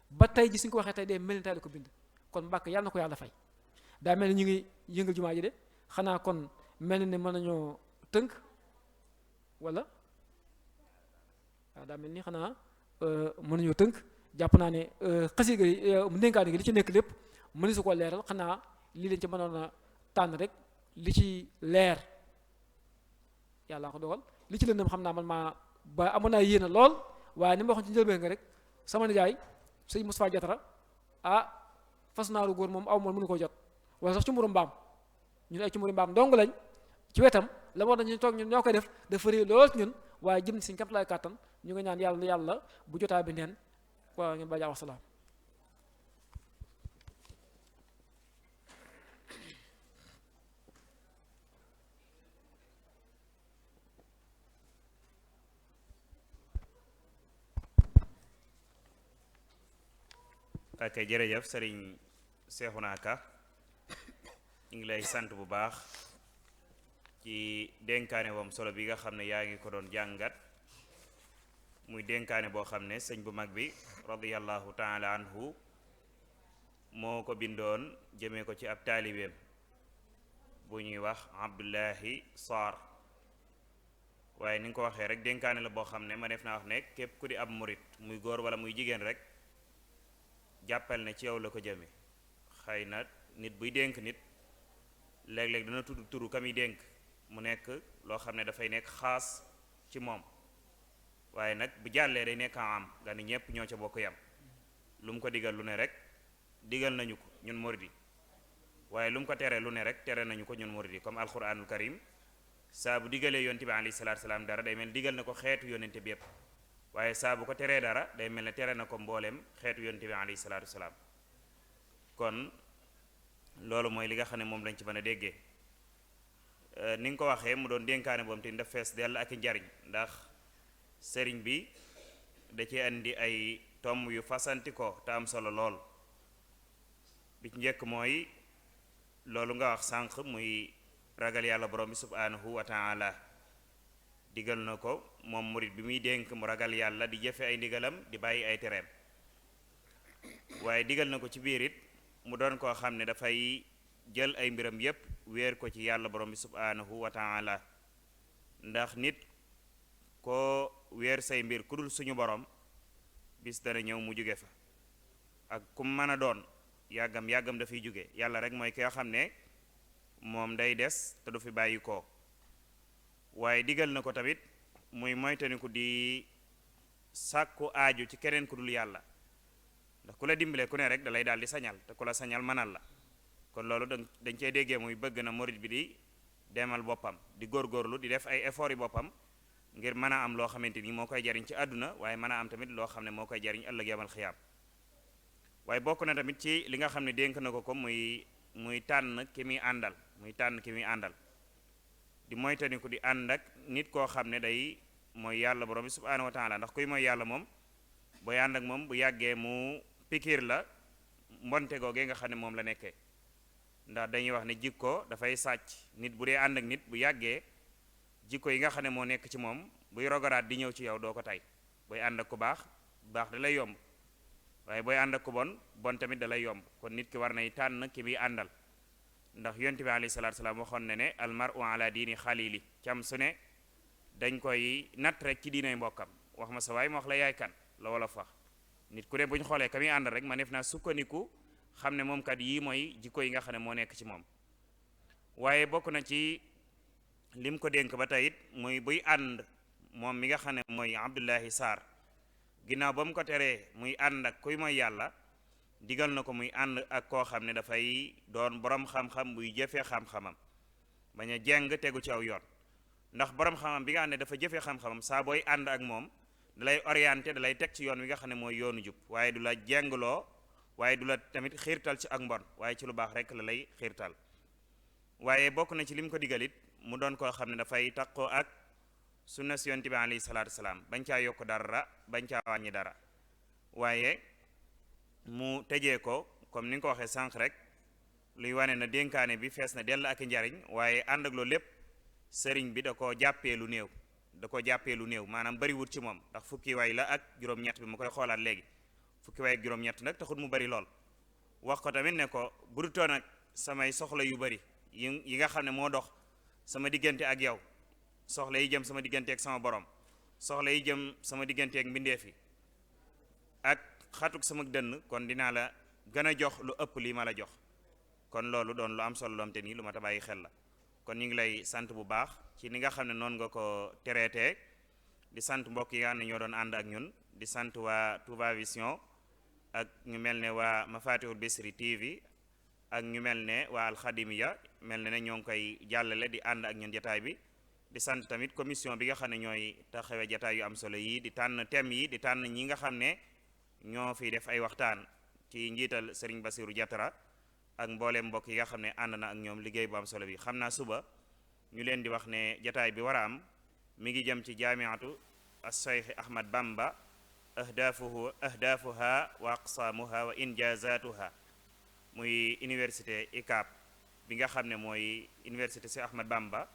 ba tey ji suñ ko waxee tey dee mel ni tey la ko bind kon Mbàkke yàlla na ko yàlla fay daa mel ni ñu ngi yëngal jumaa ji de xanaa kon mel ni ne mën nañoo tënk wala waaw daa mel ni xanaa mën nañoo tënk jàpp naa ne xasida gi ndénkaane gi li ci nekk lépp mëni su ko leeral xanaa lii lañ ci mënoon a tànn rek li ci leer yàlla ko dogal li ci lëndëm xam naa man maa ba amoon naa yéene lool waaye ni ma waxoon ci njëlbeen nga rek sama nijaay sëñ Moustapha Diatara fas naaru góor moom aw moom mënu ko jot wala sax ci mburu mbaam ñun ay ci mburu mbaam dong lañ ci wetam la war nañu toog ñun ñoo koy def dafa rëy lool ci ñun waaye jëm ci suñ kaptalaay kàttan ñu nga ñaan yàlla bu jotaa bi neen waaw ngeen bàjaa wax salaam ok jërëjëf sëriñ Seexuna Ka ñu ngi lay sant bu baax ci dénkaane woom solo bi nga xam ne yaa ngi ko doon jàngat muy dénkaane boo xam ne sëñ bu mag bi radiyallahu taala anhu moo ko bindoon jëmee ko ci ab taalibeem bu ñuy wax Abdullahi Sarr waaye ni nga ko waxee rek dénkaane la boo xam ne ma def naa wax ne képp ku di ab murit muy góor wala muy jigéen rek jàppal ne ci yow la ko jëme xëy na nit buy dénk nit léeg-léeg dana tudd turu ka muy dénk mu nekk loo xam ne dafay nekk xaas ci moom waaye nag bu jàllee day nekk am nga ni ñépp ñoo ca bokk yam lu mu ko digal lu ne rek digal nañu ko ñun muridi waaye lu mu ko tere lu ne rek tere nañu ko ñun muridi comme alquranul karim saa bu digalee yonte bi alayhi salaatu salaam dara day mel digal na ko xeetu yonente bi yépp waaye saa bu ko teree dara day mel ne tere na ko mbooleem xeetu yonte bi alayhi salaatu salaam kon loolu mooy li nga xam ne moom lañ ci mën a déggee ni nga ko waxee mu doon dénkaane boom te daf fees dell ak i njariñ ndax sëriñ bi da ci andi ay tomb yu fasanti ko te am solo lool bi ci njëkk mooy loolu nga wax sànq muy ragal yàlla borom bi subhanahu wa taala digal na ko moom murit bi muy dénk mu ragal yàlla di jëfe ay ndigalam di bàyyi ay tereem waaye digal na ko ci biir it mu doon koo xam ne dafay jël ay mbiram yépp wéer ko ci yàlla borom bi subhanahu wa taala ndax nit koo wéer say mbir ku dul suñu borom bis dana ñëw mu jóge fa ak kum mën a doon yàggam dafay jóge yàlla rek mooy ki nga xam ne moom day des te du fi bàyyi ko waaye digal na ko tamit muy moytaniku di sàkku aaju ci keneen ku dul yàlla ndax ku la dimbale ku ne rek da lay daal di sañal te ku la sañal mënal la kon loolu dañ cey déggee muy bëgg na murid bi di demal boppam di góorgóorlu di def ay effort yi boppam ngir mën a am loo xamante ni moo koy jariñ ci àdduna waaye mën a am tamit loo xam ne moo koy jariñ ëllëg yamal xiyaam waaye bokk na tamit ci li nga xam ne dénk na ko muy tànn ki muy àndal di moytaniku di ànd ak nit koo xam ne day mooy yàlla borom bi subhaanahu wa taala ndax kuy mooy yàlla moom booy ànd ak moom bu yàggee mu pikiir la mbonte googee nga xam ne moom la nekkee ndax dañuy wax ne jikko dafay sàcc nit bu dee ànd ak nit bu yàggee jikko yi nga xam ne moo nekk ci moom buy rogaraat di ñëw ci yow doo ko tay booy ànd ak ku baax da lay yomb waaye booy ànd ak ku bon tamit da lay yomb kon nit ki war nay tànn ki muy àndal ndax yonent bi alayhi salaatu salaam waxoon na ne almaru ala diini xalili cam su ne dañ koy natt rek ci diinay mbokkam wax ma sa waay ma wax la yaay kan la wala fax nit ku ne bu ñu xoolee ka muy àndal rek ma def naa sukkandiku xam ne moom kat yii mooy jikko yi nga xam ne moo nekk ci moom waaye bokk na ci lim ko dénk ba tey it muy buy ànd moom mi nga xam ne mooy Abdullahi Sarr ginnaaw ba mu ko teree muy ànd ak kuy mooy yàlla digal na ko muy ànd ak koo xam ne dafay doon borom xam-xam buy jëfee xam-xamam bañ a jeng tegu ci aw yoon ndax borom xam-xam bi nga xam ne dafa jëfee xam-xamam saa booy ànd ak moom dalay orienté dalay teg ci yoon wi nga xam ne mooy yoonu jub waaye du la jengloo waaye du la tamit xiirtal ci ak mbon waaye ci lu baax rek la lay xiirtal waaye bokk na ci lim ko digalit mu doon koo xam ne dafay taqoo ak sunna si yonent bi alayhi salaatu salaam bañ caa yokk dara bañ caa wàññi dara waaye mu tëjee ko comme ni nga ko waxee sànq rek luy wane na dénkaane bi fees na dell ak njariñ waaye ànd ak loolu lépp sëriñ bi da ko jàppee lu néew maanaam bari wut ci moom ndax fukki waay la ak juróom-ñett bi mu koy xoolaat léegi fukki waay ak juróom-ñett nag taxul mu bari lool wax ko tamit ne ko bu dutoon ak samay soxla yu bari yi nga xam ne moo dox sama diggante ak yow soxla yi jëm sama diggante ak sama borom soxla yi jëm sama diggante ak mbindeef yi ak xatuk sama dënn kon dinaa la gën a jox lu ëpp lii ma la jox kon loolu doon lu am solo loom te nii lu ma ta bàyyi xel la kon ñu ngi lay sant bu baax ci ni nga xam ne noonu nga ko traité di sant mbokk yi nga xam ne ñoo doon ànd ak ñun di sant waa Touba Vision ak ñu mel ne waa Mafatihul Bichri TV ak ñu mel ne waa Alxadimiya mel ne ñoo ngi koy jàllale di ànd ak ñun jataay bi di sant tamit commission bi nga xam ne ñooy taxawee jataay yu am solo yi di tànn thème yi di tànn ñi nga xam ne ñoo fi def ay waxtaan ci njiital Serigne Bassirou Diatara ak mbooleem mbokk yi nga xam ne ànd na ak ñoom liggéey bu am solo bi xam naa suba ñu leen di wax ne jataay bi war a am mi ngi jëm ci jaamiatu as-Cheikh Ahmad Bamba ahdafuha wa aqsaamuha wa injazatuha muy université ICAP bi nga xam ne mooy université Cheikh Ahmad Bamba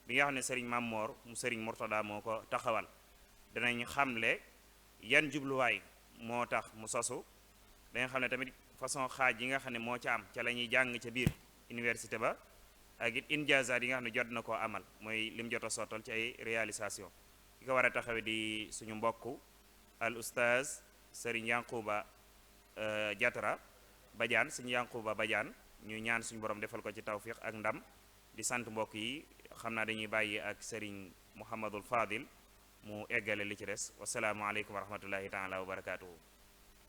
bi nga xam ne Serigne Mamor mu Serigne Mourtada moo ko taxawal danañ xamle yan jubluwaay moo tax mu sosu dañu xam ne tamit façon xaaj yi nga xam ne moo ca am ca la ñuy jàng ca biir université ba ak it injaazaat yi nga xam ne jot na koo amal mooy lim jot a sottal ci ay réalisation ki ko war a taxawe di suñu mbokk al oustaz Serigne Yankuba Diatara Badiane suñu Yankuba Badiane ñu ñaan suñu borom defal ko ci tawfiq ak ndam di sant mbokk yi xam naa dañuy bàyyi ak Serigne Mouhamadul Fadil mu eggale li ci des wasalaamualeykum wa rahmatullahi taala wa barakaatuhu.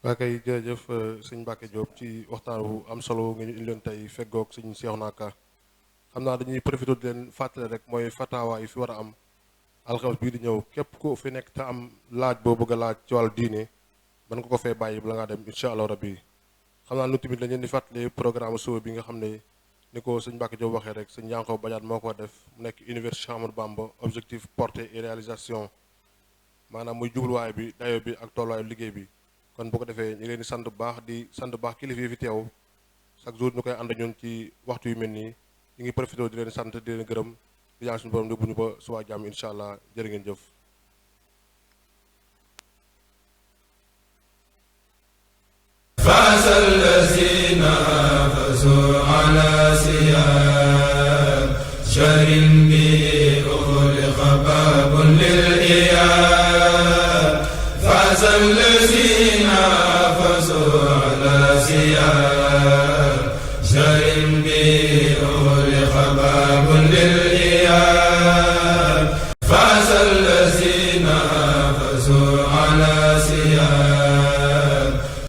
waa kay jërëjëf sëñ Mbacke Diop ci waxtaan wu am solo nga ñu indi leen tey feggoog sëñ Cheikhouna Ka xam naa dañuy profité di leen fàttale rek mooy fatawa yi fi war a am alxames bii di ñëw képp ku fi nekk te am laaj boo bëgg a laaj ci wàllu diine mën nga ko fee bàyyi bala ngaa dem incha allah rabbi xam naa nu tamit dañ leen di fàttali programme suba bi nga xam ne ni ko sëñ Mbacke Diop waxee rek sëñ Yankoba Badiane moo ko def mu nekk université Cheikh Ahmadou Bamba objectif portée et réalisation maanaam muy jubluwaay bi dayo bi ak tolluwaayu liggéey bi kon bu ko defee ñu leen di sant bu baax kilifa yi fi teew chaque jour ñu koy ànd ñun ci waxtu yu mel nii ñu ngi profité di leen sant di leen gërëm di ñaan suñu borom bu ñu ba suba jàmm incha allah jërë ngeen jëf. فاز الذين فازوا على سيار شهر به أغلق باب للإياب فاز الذين فازوا على سيار